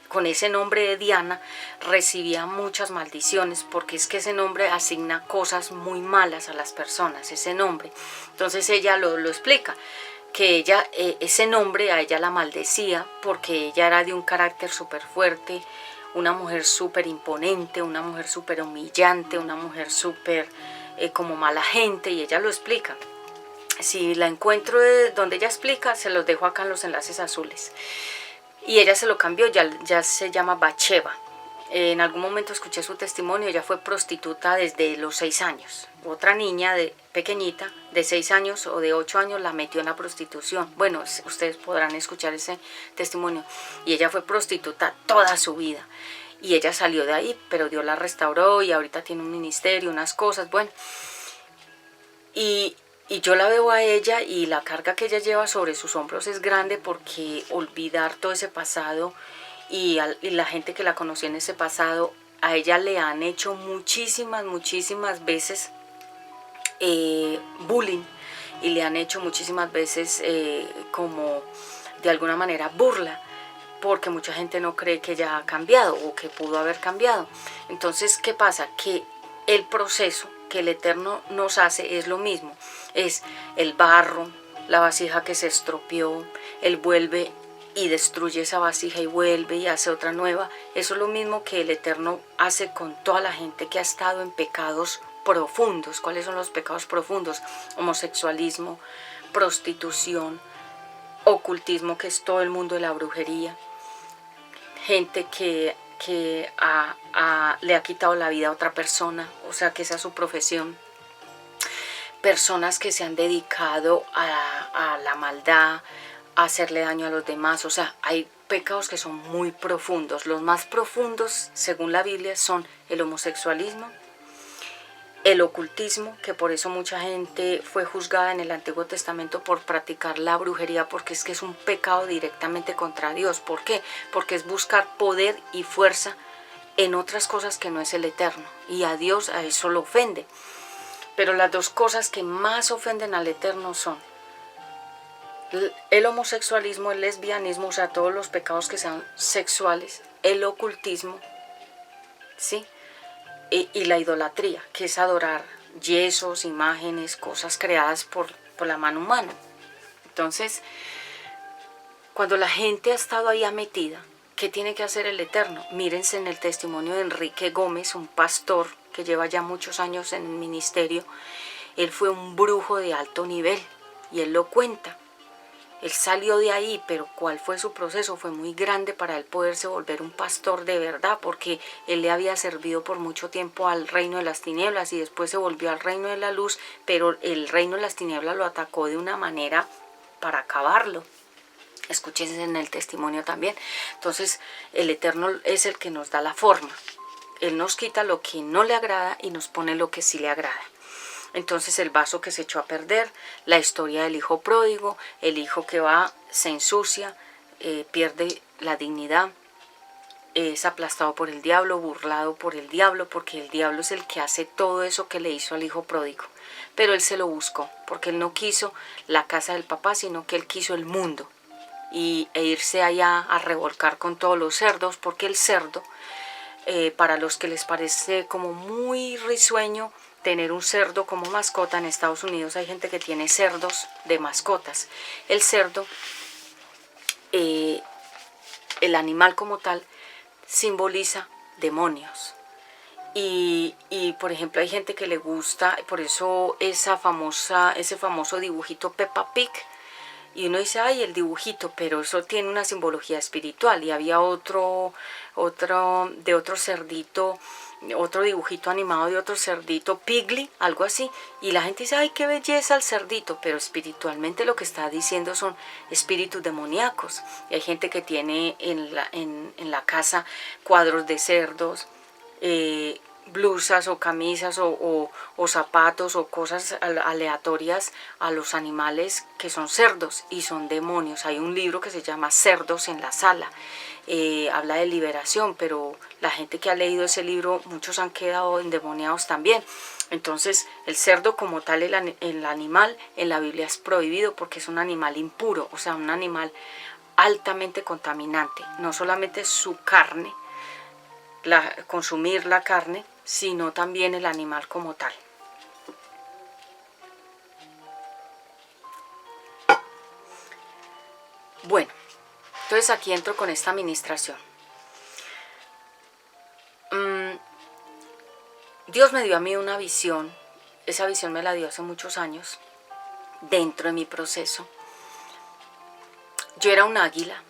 con ese nombre de Diana, recibía muchas maldiciones, porque es que ese nombre asigna cosas muy malas a las personas, ese nombre. Entonces ella lo explica, que ella, ese nombre a ella la maldecía porque ella era de un carácter súper fuerte, una mujer súper imponente, una mujer súper humillante, una mujer súper como mala gente, y ella lo explica. Si la encuentro donde ella explica, se los dejo acá en los enlaces azules. Y ella se lo cambió, ya se llama Bacheva. En algún momento escuché su testimonio. Ella fue prostituta desde los 6 años. Otra niña pequeñita de 6 años o de 8 años la metió en la prostitución. Bueno, ustedes podrán escuchar ese testimonio. Y ella fue prostituta toda su vida. Y ella salió de ahí, pero Dios la restauró y ahorita tiene un ministerio, unas cosas, bueno. Y yo la veo a ella, y la carga que ella lleva sobre sus hombros es grande, porque olvidar todo ese pasado y la gente que la conoció en ese pasado, a ella le han hecho muchísimas veces bullying, y le han hecho muchísimas veces como de alguna manera burla, porque mucha gente no cree que ella ha cambiado o que pudo haber cambiado. Entonces, ¿qué pasa? Que el proceso que el Eterno nos hace es lo mismo, es el barro, la vasija que se estropeó, Él vuelve y destruye esa vasija y vuelve y hace otra nueva. Eso es lo mismo que el Eterno hace con toda la gente que ha estado en pecados profundos. ¿Cuáles son los pecados profundos? Homosexualismo, prostitución, ocultismo, que es todo el mundo de la brujería, gente que le ha quitado la vida a otra persona, o sea, que esa es su profesión. Personas que se han dedicado a la maldad, a hacerle daño a los demás. O sea, hay pecados que son muy profundos. Los más profundos, según la Biblia, son el homosexualismo, el ocultismo, que por eso mucha gente fue juzgada en el Antiguo Testamento por practicar la brujería, porque es que es un pecado directamente contra Dios. ¿Por qué? Porque es buscar poder y fuerza en otras cosas que no es el Eterno, y a Dios a eso lo ofende. Pero las dos cosas que más ofenden al Eterno son el homosexualismo, el lesbianismo, o sea, todos los pecados que sean sexuales, el ocultismo, ¿sí? Y la idolatría, que es adorar yesos, imágenes, cosas creadas por la mano humana. Entonces, cuando la gente ha estado ahí metida, ¿qué tiene que hacer el Eterno? Mírense en el testimonio de Enrique Gómez, un pastor que lleva ya muchos años en el ministerio. Él fue un brujo de alto nivel, y él lo cuenta. Él salió de ahí, pero ¿cuál fue su proceso? Fue muy grande para él poderse volver un pastor de verdad, porque él le había servido por mucho tiempo al reino de las tinieblas y después se volvió al reino de la luz, pero el reino de las tinieblas lo atacó de una manera para acabarlo. Escúchense en el testimonio también. Entonces, el Eterno es el que nos da la forma. Él nos quita lo que no le agrada y nos pone lo que sí le agrada. Entonces, el vaso que se echó a perder, la historia del hijo pródigo, el hijo que va, se ensucia, pierde la dignidad, es aplastado por el diablo, burlado por el diablo, porque el diablo es el que hace todo eso que le hizo al hijo pródigo. Pero él se lo buscó, porque él no quiso la casa del papá, sino que él quiso el mundo, e irse allá a revolcar con todos los cerdos, porque el cerdo, para los que les parece como muy risueño tener un cerdo como mascota, en Estados Unidos hay gente que tiene cerdos de mascotas. El cerdo, el animal como tal, simboliza demonios. Y por ejemplo, hay gente que le gusta, por eso ese famoso dibujito Peppa Pig. Y uno dice, ay, el dibujito, pero eso tiene una simbología espiritual. Y había otro cerdito, otro dibujito animado de otro cerdito, Pigly, algo así. Y la gente dice, ay, qué belleza el cerdito, pero espiritualmente lo que está diciendo son espíritus demoníacos. Y hay gente que tiene en la casa cuadros de cerdos, blusas o camisas o zapatos o cosas aleatorias a los animales que son cerdos y son demonios. Hay un libro que se llama Cerdos en la Sala, habla de liberación, pero la gente que ha leído ese libro, muchos han quedado endemoniados también. Entonces el cerdo como tal, el animal en la Biblia es prohibido porque es un animal impuro, o sea, un animal altamente contaminante. No solamente su carne, consumir la carne, sino también el animal como tal. Bueno, entonces aquí entro con esta administración. Dios me dio a mí una visión, esa visión me la dio hace muchos años, dentro de mi proceso. Yo era un águila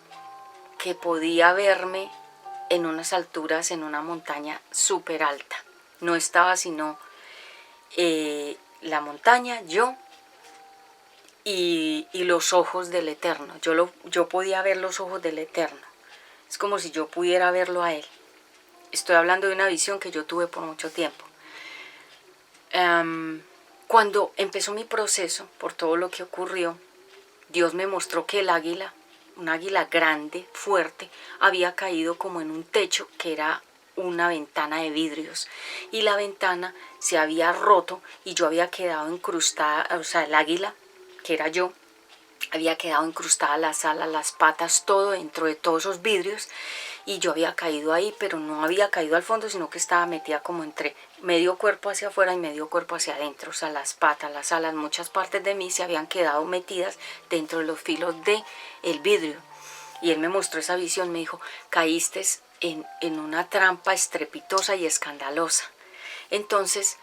que podía verme en unas alturas, en una montaña súper alta. No estaba sino la montaña, yo y los ojos del Eterno. Yo podía ver los ojos del Eterno. Es como si yo pudiera verlo a Él. Estoy hablando de una visión que yo tuve por mucho tiempo. Cuando empezó mi proceso, por todo lo que ocurrió, Dios me mostró que el águila, un águila grande, fuerte, había caído como en un techo que era una ventana de vidrios, y la ventana se había roto y yo había quedado incrustada, o sea, el águila, que era yo, había quedado incrustada las alas, las patas, todo dentro de todos esos vidrios, y yo había caído ahí, pero no había caído al fondo, sino que estaba metida como entre medio cuerpo hacia afuera y medio cuerpo hacia adentro. O sea, las patas, las alas, muchas partes de mí se habían quedado metidas dentro de los filos del vidrio. Y él me mostró esa visión, me dijo, caíste en una trampa estrepitosa y escandalosa. Entonces,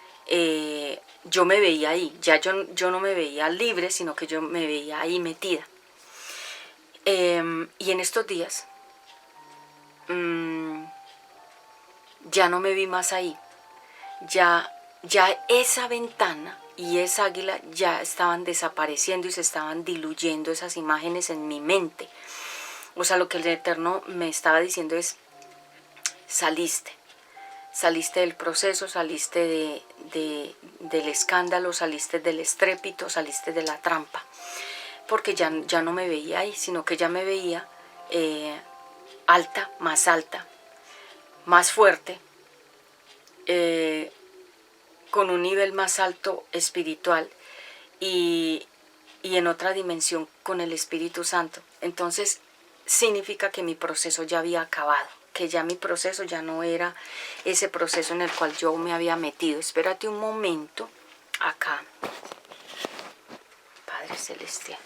yo me veía ahí, ya yo no me veía libre, sino que yo me veía ahí metida. Y en estos días, ya no me vi más ahí. Ya esa ventana y esa águila ya estaban desapareciendo y se estaban diluyendo esas imágenes en mi mente. O sea, lo que el Eterno me estaba diciendo es, saliste del proceso, saliste del escándalo, saliste del estrépito, saliste de la trampa, porque ya no me veía ahí, sino que ya me veía alta, más fuerte, con un nivel más alto espiritual y en otra dimensión con el Espíritu Santo. Entonces significa que mi proceso ya había acabado, que ya mi proceso ya no era ese proceso en el cual yo me había metido. Espérate un momento acá, Padre Celestial.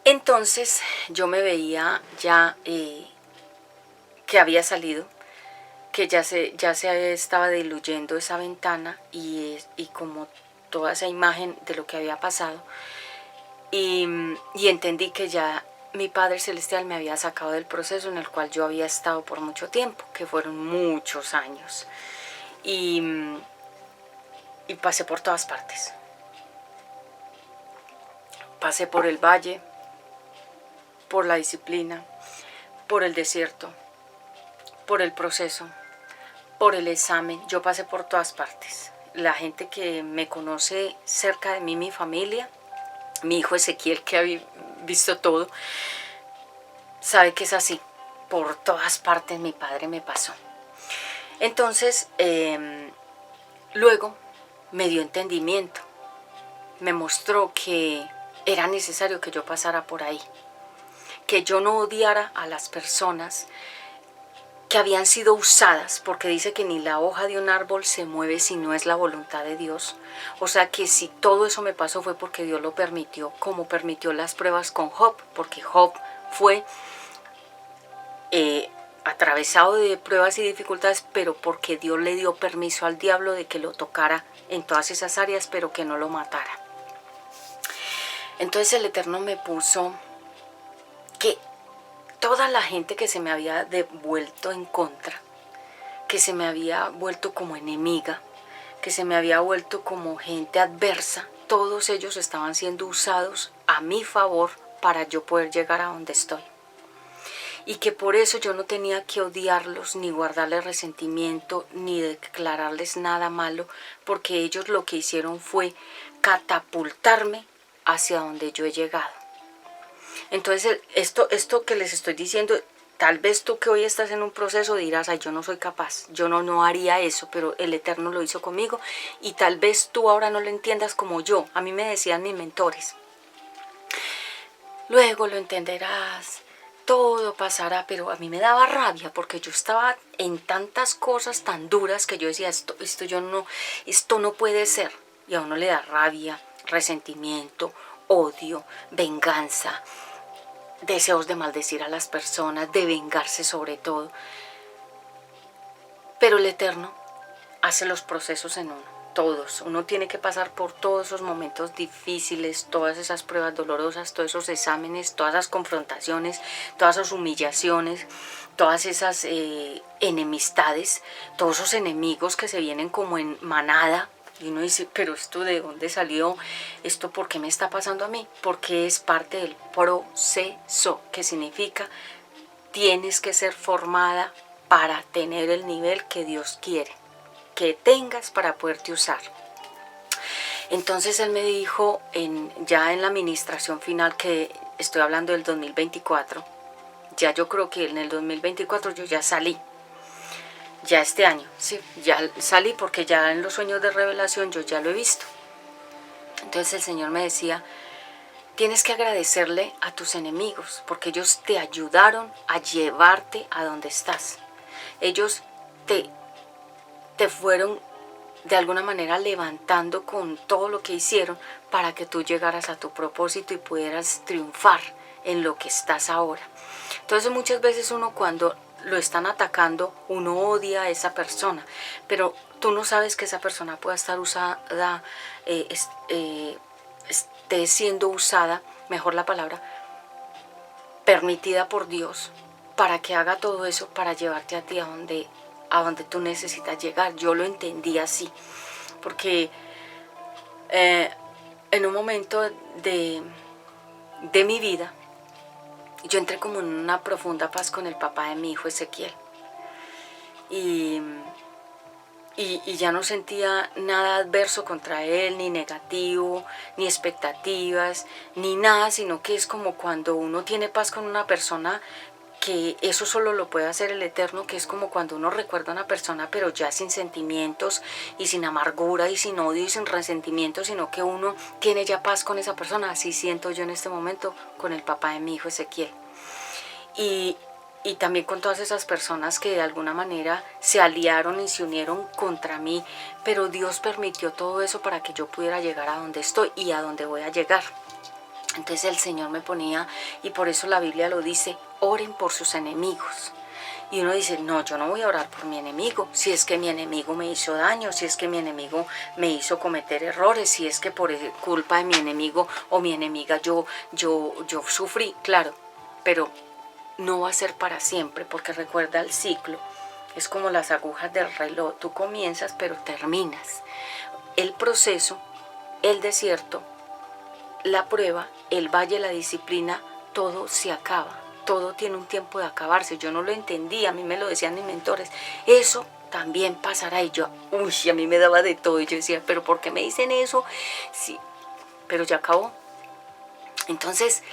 Entonces yo me veía ya que había salido, que ya se estaba diluyendo esa ventana y como toda esa imagen de lo que había pasado, y entendí que ya mi Padre Celestial me había sacado del proceso en el cual yo había estado por mucho tiempo, que fueron muchos años, y pasé por todas partes. Pasé por el valle, por la disciplina, por el desierto, por el proceso, por el examen. Yo pasé por todas partes. La gente que me conoce cerca de mí, mi familia, mi hijo Ezequiel, que ha visto todo, sabe que es así. Por todas partes mi padre me pasó. Entonces, luego me dio entendimiento. Me mostró que era necesario que yo pasara por ahí. Que yo no odiara a las personas que habían sido usadas, porque dice que ni la hoja de un árbol se mueve si no es la voluntad de Dios. O sea que si todo eso me pasó fue porque Dios lo permitió, como permitió las pruebas con Job, porque Job fue atravesado de pruebas y dificultades, pero porque Dios le dio permiso al diablo de que lo tocara en todas esas áreas, pero que no lo matara. Entonces el Eterno me puso que toda la gente que se me había devuelto en contra, que se me había vuelto como enemiga, que se me había vuelto como gente adversa, todos ellos estaban siendo usados a mi favor para yo poder llegar a donde estoy. Y que por eso yo no tenía que odiarlos, ni guardarles resentimiento, ni declararles nada malo, porque ellos lo que hicieron fue catapultarme hacia donde yo he llegado. Entonces esto que les estoy diciendo, tal vez tú que hoy estás en un proceso dirás, ay, yo no soy capaz, yo no haría eso, pero el Eterno lo hizo conmigo, y tal vez tú ahora no lo entiendas como yo. A mí me decían mis mentores, luego lo entenderás, todo pasará, pero a mí me daba rabia porque yo estaba en tantas cosas tan duras que yo decía, esto no puede ser. Y a uno le da rabia, resentimiento, odio, venganza, deseos de maldecir a las personas, de vengarse sobre todo. Pero el Eterno hace los procesos en uno. Todos, uno tiene que pasar por todos esos momentos difíciles, todas esas pruebas dolorosas, todos esos exámenes, todas esas confrontaciones, todas esas humillaciones, todas esas enemistades, todos esos enemigos que se vienen como en manada. Y uno dice, pero ¿esto de dónde salió? ¿Esto por qué me está pasando a mí? Porque es parte del proceso, que significa tienes que ser formada para tener el nivel que Dios quiere que tengas para poderte usar. Entonces él me dijo ya en la administración final, que estoy hablando del 2024, ya yo creo que en el 2024 yo ya salí, ya este año, sí, ya salí porque ya en los sueños de revelación yo ya lo he visto. Entonces el Señor me decía, tienes que agradecerle a tus enemigos porque ellos te ayudaron a llevarte a donde estás. Ellos te fueron de alguna manera levantando con todo lo que hicieron para que tú llegaras a tu propósito y pudieras triunfar en lo que estás ahora. Entonces muchas veces uno, cuando lo están atacando, uno odia a esa persona, pero tú no sabes que esa persona pueda estar usada, esté siendo usada, mejor la palabra, permitida por Dios, para que haga todo eso, para llevarte a ti a donde tú necesitas llegar. Yo lo entendí así, porque en un momento de mi vida, yo entré como en una profunda paz con el papá de mi hijo Ezequiel, y ya no sentía nada adverso contra él, ni negativo, ni expectativas, ni nada, sino que es como cuando uno tiene paz con una persona, que eso solo lo puede hacer el Eterno, que es como cuando uno recuerda a una persona, pero ya sin sentimientos y sin amargura y sin odio y sin resentimiento, sino que uno tiene ya paz con esa persona. Así siento yo en este momento con el papá de mi hijo Ezequiel. Y también con todas esas personas que de alguna manera se aliaron y se unieron contra mí, pero Dios permitió todo eso para que yo pudiera llegar a donde estoy y a donde voy a llegar. Entonces el Señor me ponía, y por eso la Biblia lo dice, oren por sus enemigos. Y uno dice, no, yo no voy a orar por mi enemigo, si es que mi enemigo me hizo daño, si es que mi enemigo me hizo cometer errores, si es que por culpa de mi enemigo o mi enemiga yo sufrí, claro, pero no va a ser para siempre, porque recuerda el ciclo, es como las agujas del reloj, tú comienzas pero terminas. El proceso, el desierto, la prueba, el valle, la disciplina, todo se acaba, todo tiene un tiempo de acabarse. Yo no lo entendía, a mí me lo decían mis mentores, eso también pasará, y yo, a mí me daba de todo, y yo decía, pero ¿por qué me dicen eso? Sí, pero ya acabó. Entonces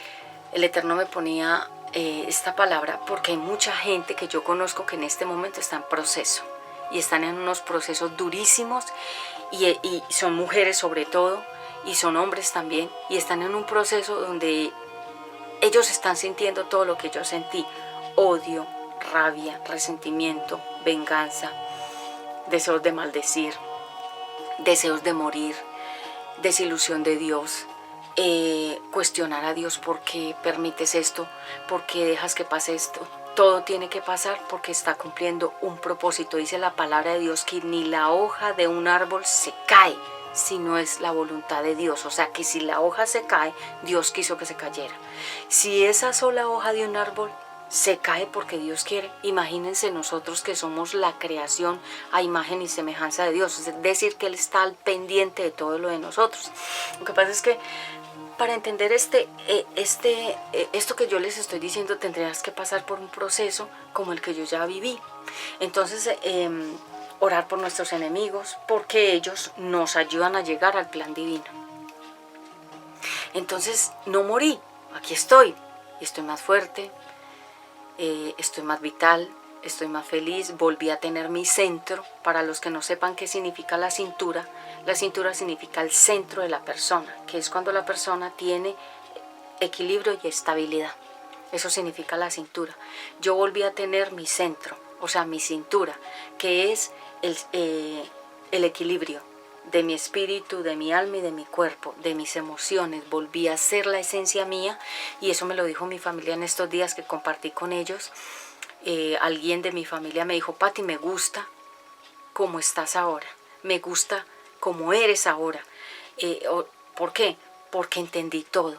el Eterno me ponía esta palabra porque hay mucha gente que yo conozco que en este momento está en proceso, y están en unos procesos durísimos, y son mujeres sobre todo, y son hombres también, y están en un proceso donde ellos están sintiendo todo lo que yo sentí: odio, rabia, resentimiento, venganza, deseos de maldecir, deseos de morir, desilusión de Dios, cuestionar a Dios: ¿por qué permites esto? ¿Por qué dejas que pase esto? Todo tiene que pasar porque está cumpliendo un propósito. Dice la palabra de Dios que ni la hoja de un árbol se cae si no es la voluntad de Dios. O sea que si la hoja se cae, Dios quiso que se cayera. Si esa sola hoja de un árbol se cae porque Dios quiere. Imagínense nosotros que somos la creación a imagen y semejanza de Dios, es decir, que Él está al pendiente de todo lo de nosotros. Lo que pasa es que para entender esto que yo les estoy diciendo, tendrías que pasar por un proceso como el que yo ya viví. Entonces, orar por nuestros enemigos, porque ellos nos ayudan a llegar al plan divino. Entonces, no morí, aquí estoy, y estoy más fuerte, estoy más vital, estoy más feliz, volví a tener mi centro. Para los que no sepan qué significa la cintura significa el centro de la persona, que es cuando la persona tiene equilibrio y estabilidad. Eso significa la cintura. Yo volví a tener mi centro, o sea, mi cintura, que es el equilibrio de mi espíritu, de mi alma y de mi cuerpo, de mis emociones. Volví a ser la esencia mía, y eso me lo dijo mi familia en estos días que compartí con ellos. Alguien de mi familia me dijo: Pati, me gusta cómo estás ahora, me gusta cómo eres ahora. ¿Por qué? Porque entendí todo,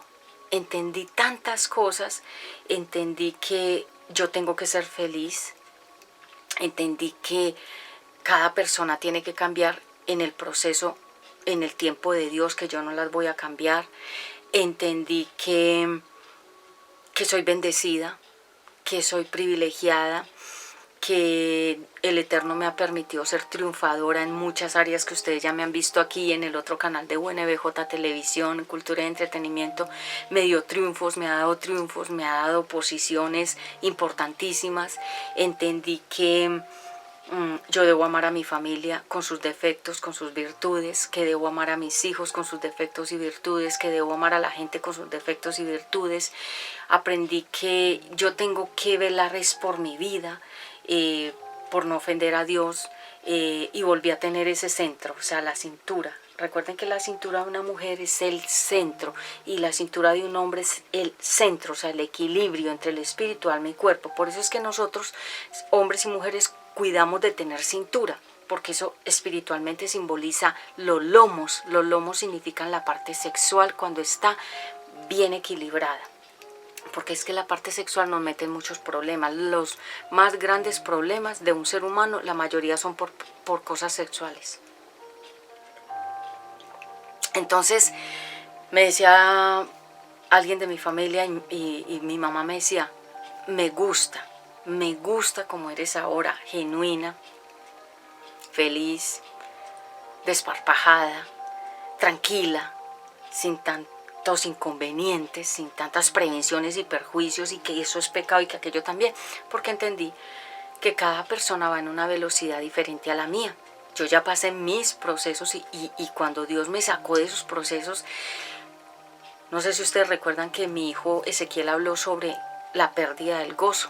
entendí tantas cosas, entendí que yo tengo que ser feliz, entendí que cada persona tiene que cambiar en el proceso, en el tiempo de Dios, que yo no las voy a cambiar. Entendí que soy bendecida, que soy privilegiada, que el Eterno me ha permitido ser triunfadora en muchas áreas que ustedes ya me han visto aquí en el otro canal de UNBJ Televisión, Cultura y Entretenimiento. Me dio triunfos, me ha dado triunfos, me ha dado posiciones importantísimas. Entendí que yo debo amar a mi familia con sus defectos, con sus virtudes, que debo amar a mis hijos con sus defectos y virtudes, que debo amar a la gente con sus defectos y virtudes. Aprendí que yo tengo que velar es por mi vida, por no ofender a Dios, y volví a tener ese centro, o sea, la cintura. Recuerden que la cintura de una mujer es el centro y la cintura de un hombre es el centro, o sea, el equilibrio entre el espíritu, alma y cuerpo. Por eso es que nosotros, hombres y mujeres, cuidamos de tener cintura, porque eso espiritualmente simboliza los lomos. Los lomos significan la parte sexual cuando está bien equilibrada. Porque es que la parte sexual nos mete en muchos problemas. Los más grandes problemas de un ser humano, la mayoría son por cosas sexuales. Entonces, me decía alguien de mi familia y mi mamá me decía: me gusta como eres ahora, genuina, feliz, desparpajada, tranquila, sin tantos inconvenientes, sin tantas prevenciones y perjuicios, y que eso es pecado y que aquello también, porque entendí que cada persona va en una velocidad diferente a la mía. Yo ya pasé mis procesos y cuando Dios me sacó de esos procesos, no sé si ustedes recuerdan que mi hijo Ezequiel habló sobre la pérdida del gozo.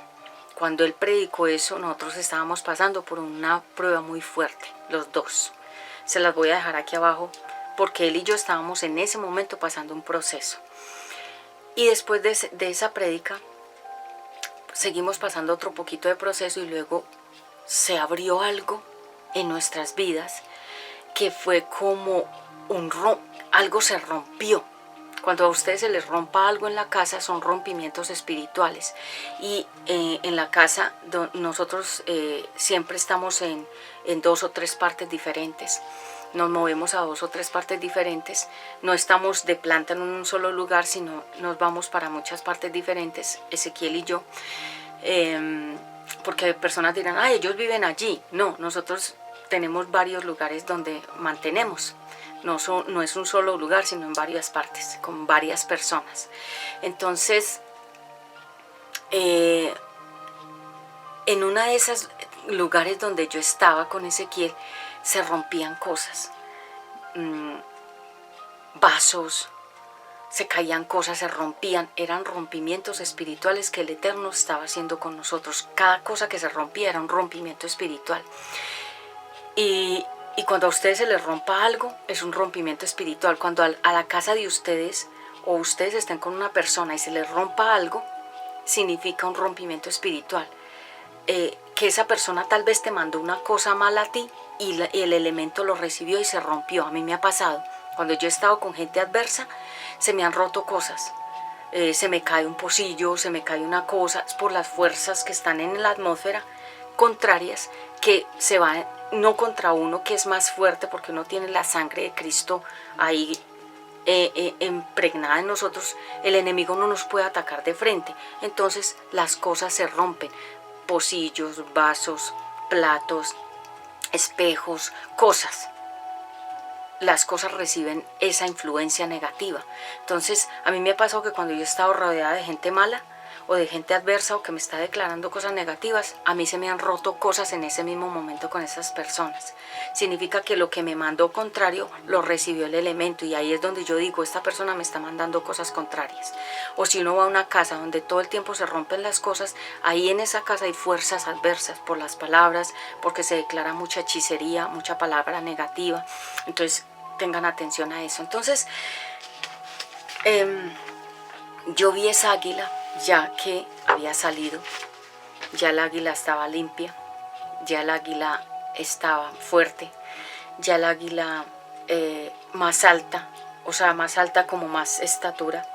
Cuando él predicó eso, nosotros estábamos pasando por una prueba muy fuerte, los dos. Se las voy a dejar aquí abajo porque él y yo estábamos en ese momento pasando un proceso. Y después de esa prédica, seguimos pasando otro poquito de proceso y luego se abrió algo en nuestras vidas que fue como algo se rompió. Cuando a ustedes se les rompa algo en la casa, son rompimientos espirituales. Y en la casa nosotros siempre estamos en 2 o 3 partes diferentes. Nos movemos a 2 o 3 partes diferentes. No estamos de planta en un solo lugar, sino nos vamos para muchas partes diferentes, Ezequiel y yo. Porque personas dirán: ay, ellos viven allí. No, nosotros tenemos varios lugares donde mantenemos. No es un solo lugar, sino en varias partes, con varias personas. Entonces, en una de esos lugares donde yo estaba con Ezequiel, se rompían cosas. Vasos, se caían cosas, se rompían. Eran rompimientos espirituales que el Eterno estaba haciendo con nosotros. Cada cosa que se rompía era un rompimiento espiritual. Y cuando a ustedes se les rompa algo, es un rompimiento espiritual. Cuando a la casa de ustedes, o ustedes estén con una persona y se les rompa algo, significa un rompimiento espiritual. Que esa persona tal vez te mandó una cosa mala a ti y el elemento lo recibió y se rompió. A mí me ha pasado. Cuando yo he estado con gente adversa, se me han roto cosas. se me cae un pocillo, se me cae una cosa, es por las fuerzas que están en la atmósfera contrarias, que se van no contra uno, que es más fuerte porque uno tiene la sangre de Cristo ahí impregnada en nosotros. El enemigo no nos puede atacar de frente, entonces las cosas se rompen, pocillos, vasos, platos, espejos, cosas. Las cosas reciben esa influencia negativa. Entonces a mí me ha pasado que cuando yo he estado rodeada de gente mala o de gente adversa o que me está declarando cosas negativas, a mí se me han roto cosas en ese mismo momento con esas personas. Significa que lo que me mandó contrario lo recibió el elemento, y ahí es donde yo digo, esta persona me está mandando cosas contrarias. O si uno va a una casa donde todo el tiempo se rompen las cosas, ahí en esa casa hay fuerzas adversas por las palabras, porque se declara mucha hechicería, mucha palabra negativa. Entonces tengan atención a eso. Entonces yo vi esa águila ya que había salido, ya el águila estaba limpia, ya el águila estaba fuerte, ya el águila más alta, o sea, más alta como más estatura,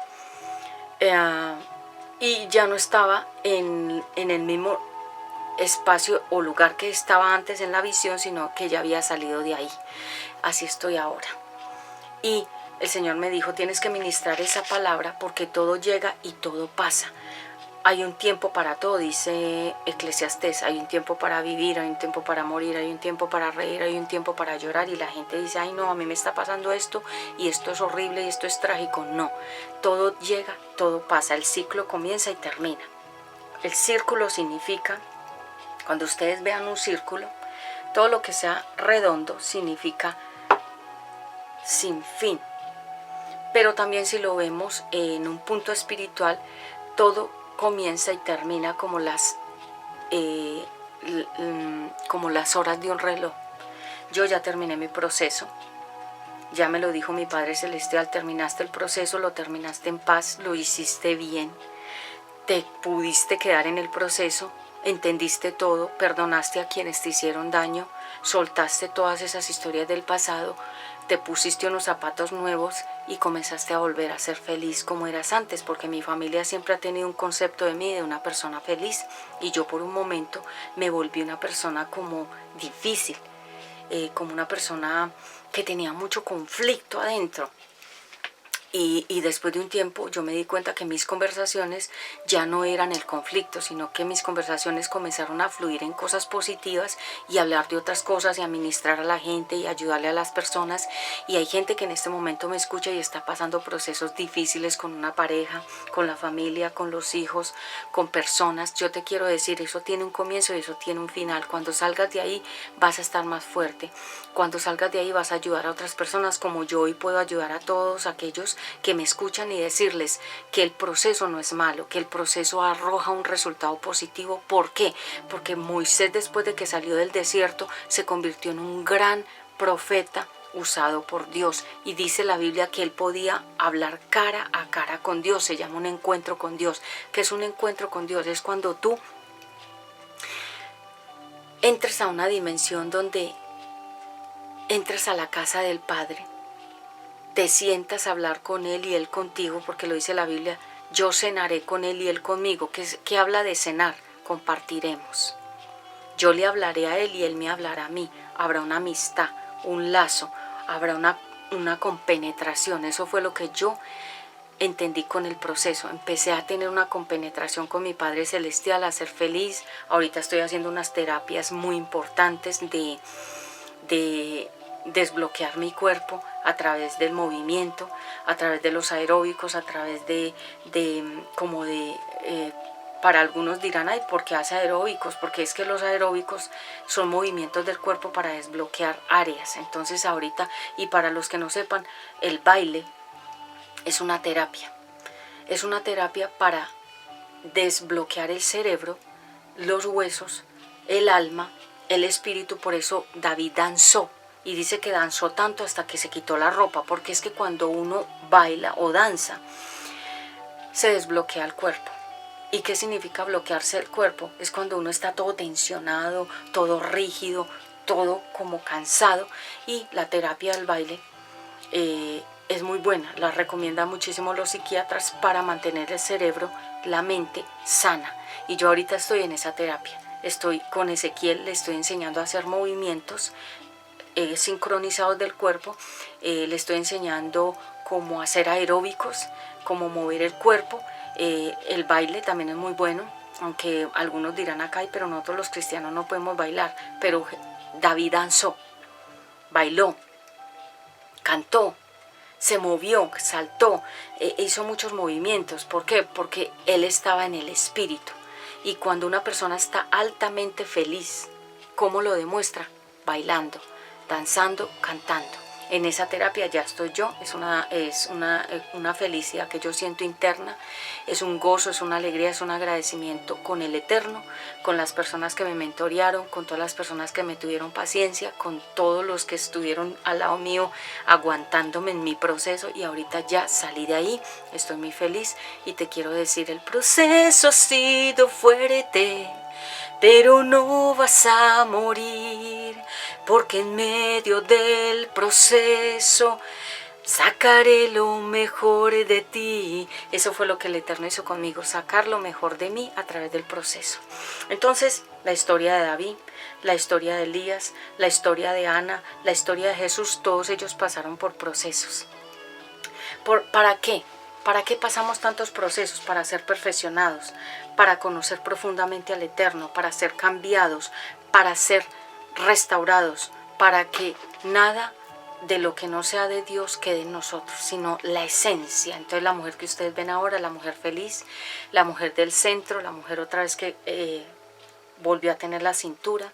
y ya no estaba en el mismo espacio o lugar que estaba antes en la visión, sino que ya había salido de ahí. Así estoy ahora. Y el Señor me dijo, tienes que ministrar esa palabra porque todo llega y todo pasa. Hay un tiempo para todo, dice Eclesiastés, hay un tiempo para vivir, hay un tiempo para morir, hay un tiempo para reír, hay un tiempo para llorar, y la gente dice, ay no, a mí me está pasando esto y esto es horrible y esto es trágico. No, todo llega, todo pasa, el ciclo comienza y termina. El círculo significa, cuando ustedes vean un círculo, todo lo que sea redondo significa sin fin. Pero también si lo vemos en un punto espiritual, todo comienza y termina como las horas de un reloj. Yo ya terminé mi proceso, ya me lo dijo mi Padre Celestial, terminaste el proceso, lo terminaste en paz, lo hiciste bien, te pudiste quedar en el proceso, entendiste todo, perdonaste a quienes te hicieron daño, soltaste todas esas historias del pasado, te pusiste unos zapatos nuevos y comenzaste a volver a ser feliz como eras antes, porque mi familia siempre ha tenido un concepto de mí, de una persona feliz, y yo por un momento me volví una persona como difícil, como una persona que tenía mucho conflicto adentro. Y después de un tiempo yo me di cuenta que mis conversaciones ya no eran el conflicto, sino que mis conversaciones comenzaron a fluir en cosas positivas y hablar de otras cosas y administrar a la gente y ayudarle a las personas. Y hay gente que en este momento me escucha y está pasando procesos difíciles con una pareja, con la familia, con los hijos, con personas. Yo te quiero decir, eso tiene un comienzo y eso tiene un final. Cuando salgas de ahí vas a estar más fuerte. Cuando salgas de ahí vas a ayudar a otras personas, como yo hoy puedo ayudar a todos aquellos que me escuchan y decirles que el proceso no es malo, que el proceso arroja un resultado positivo. ¿Por qué? Porque Moisés, después de que salió del desierto, se convirtió en un gran profeta usado por Dios, y dice la Biblia que él podía hablar cara a cara con Dios. Se llama un encuentro con Dios. ¿Qué es un encuentro con Dios? Es cuando tú entres a una dimensión donde entres a la casa del Padre, te sientas a hablar con Él y Él contigo, porque lo dice la Biblia, yo cenaré con Él y Él conmigo. ¿Qué habla de cenar? Compartiremos. Yo le hablaré a Él y Él me hablará a mí. Habrá una amistad, un lazo, habrá una compenetración. Eso fue lo que yo entendí con el proceso. Empecé a tener una compenetración con mi Padre Celestial, a ser feliz. Ahorita estoy haciendo unas terapias muy importantes de desbloquear mi cuerpo a través del movimiento, a través de los aeróbicos, a través para algunos dirán, ay, ¿por qué hace aeróbicos? Porque es que los aeróbicos son movimientos del cuerpo para desbloquear áreas. Entonces ahorita, y para los que no sepan, el baile es una terapia. Es una terapia para desbloquear el cerebro, los huesos, el alma, el espíritu. Por eso David danzó, y dice que danzó tanto hasta que se quitó la ropa, porque es que cuando uno baila o danza, se desbloquea el cuerpo. ¿Y qué significa bloquearse el cuerpo? Es cuando uno está todo tensionado, todo rígido, todo como cansado, y la terapia del baile es muy buena, la recomiendan muchísimo los psiquiatras para mantener el cerebro, la mente sana. Y yo ahorita estoy en esa terapia. Estoy con Ezequiel, le estoy enseñando a hacer movimientos sincronizados del cuerpo, le estoy enseñando cómo hacer aeróbicos, cómo mover el cuerpo. El baile también es muy bueno, aunque algunos dirán acá, pero nosotros los cristianos no podemos bailar. Pero David danzó, bailó, cantó, se movió, saltó, hizo muchos movimientos. ¿Por qué? Porque él estaba en el espíritu. Y cuando una persona está altamente feliz, ¿cómo lo demuestra? Bailando, danzando, cantando. En esa terapia ya estoy yo, es una felicidad que yo siento interna, es un gozo, es una alegría, es un agradecimiento con el Eterno, con las personas que me mentorearon, con todas las personas que me tuvieron paciencia, con todos los que estuvieron al lado mío aguantándome en mi proceso, y ahorita ya salí de ahí, estoy muy feliz. Y te quiero decir, el proceso ha sido fuerte, pero no vas a morir, porque en medio del proceso sacaré lo mejor de ti. Eso fue lo que el Eterno hizo conmigo, sacar lo mejor de mí a través del proceso. Entonces, la historia de David, la historia de Elías, la historia de Ana, la historia de Jesús, todos ellos pasaron por procesos. ¿Para qué? ¿Para qué pasamos tantos procesos? Para ser perfeccionados, para conocer profundamente al Eterno, para ser cambiados, para ser restaurados, para que nada de lo que no sea de Dios quede en nosotros, sino la esencia. Entonces la mujer que ustedes ven ahora, la mujer feliz, la mujer del centro, la mujer otra vez que volvió a tener la cintura,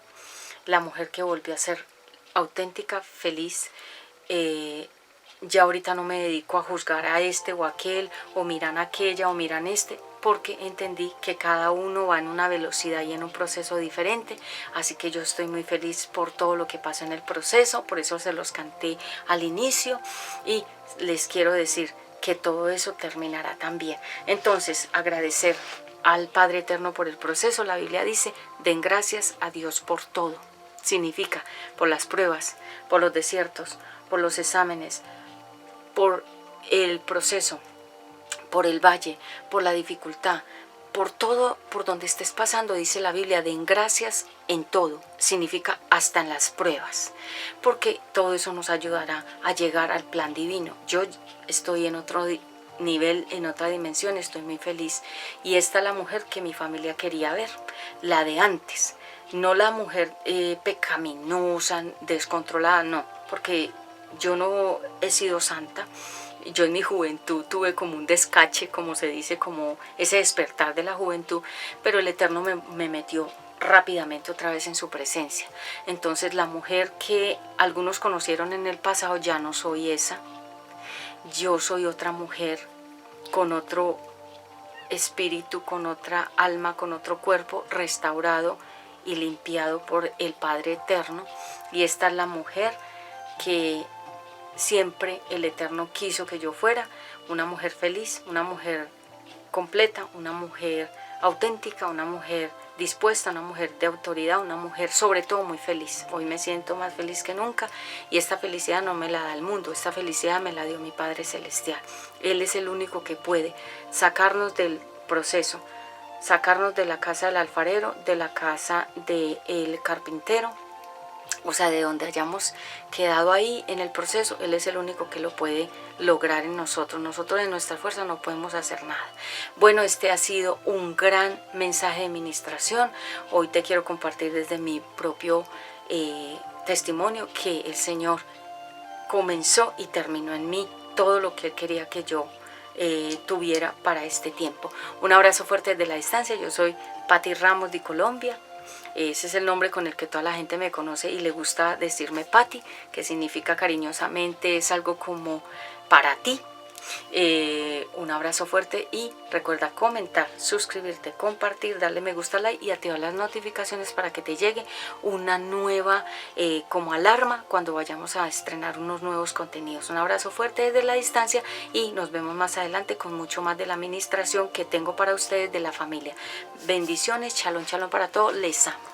la mujer que volvió a ser auténtica, feliz. Ya ahorita no me dedico a juzgar a este o aquel, o miran aquella o miran este, porque entendí que cada uno va en una velocidad y en un proceso diferente. Así que yo estoy muy feliz por todo lo que pasó en el proceso, por eso se los canté al inicio, y les quiero decir que todo eso terminará también. Entonces, agradecer al Padre Eterno por el proceso. La Biblia dice, den gracias a Dios por todo. Significa por las pruebas, por los desiertos, por los exámenes, por el proceso, por el valle, por la dificultad, por todo, por donde estés pasando. Dice la Biblia, den gracias en todo. Significa hasta en las pruebas, porque todo eso nos ayudará a llegar al plan divino. Yo estoy en otro nivel, en otra dimensión, estoy muy feliz. Y esta es la mujer que mi familia quería ver, la de antes, no la mujer pecaminosa, descontrolada, no, porque yo no he sido santa. Yo en mi juventud tuve como un descache, como se dice, como ese despertar de la juventud, pero el Eterno me metió rápidamente otra vez en su presencia. Entonces la mujer que algunos conocieron en el pasado, ya no soy esa. Yo soy otra mujer con otro espíritu, con otra alma, con otro cuerpo restaurado y limpiado por el Padre Eterno. Y esta es la mujer que siempre el Eterno quiso que yo fuera, una mujer feliz, una mujer completa, una mujer auténtica, una mujer dispuesta, una mujer de autoridad, una mujer sobre todo muy feliz. Hoy me siento más feliz que nunca, y esta felicidad no me la da el mundo, esta felicidad me la dio mi Padre Celestial. Él es el único que puede sacarnos del proceso, sacarnos de la casa del alfarero, de la casa del carpintero, o sea, de donde hayamos quedado ahí en el proceso. Él es el único que lo puede lograr en nosotros. Nosotros en nuestra fuerza no podemos hacer nada. Bueno, este ha sido un gran mensaje de ministración. Hoy te quiero compartir desde mi propio testimonio que el Señor comenzó y terminó en mí todo lo que Él quería que yo tuviera para este tiempo. Un abrazo fuerte desde la distancia. Yo soy Patti Ramos de Colombia. Ese es el nombre con el que toda la gente me conoce y le gusta decirme Patti, que significa cariñosamente, es algo como para ti. Un abrazo fuerte y recuerda comentar, suscribirte, compartir, darle me gusta, like y activar las notificaciones para que te llegue una nueva como alarma cuando vayamos a estrenar unos nuevos contenidos. Un abrazo fuerte desde la distancia y nos vemos más adelante con mucho más de la administración que tengo para ustedes de la familia. Bendiciones, shalom, shalom para todos, les amo.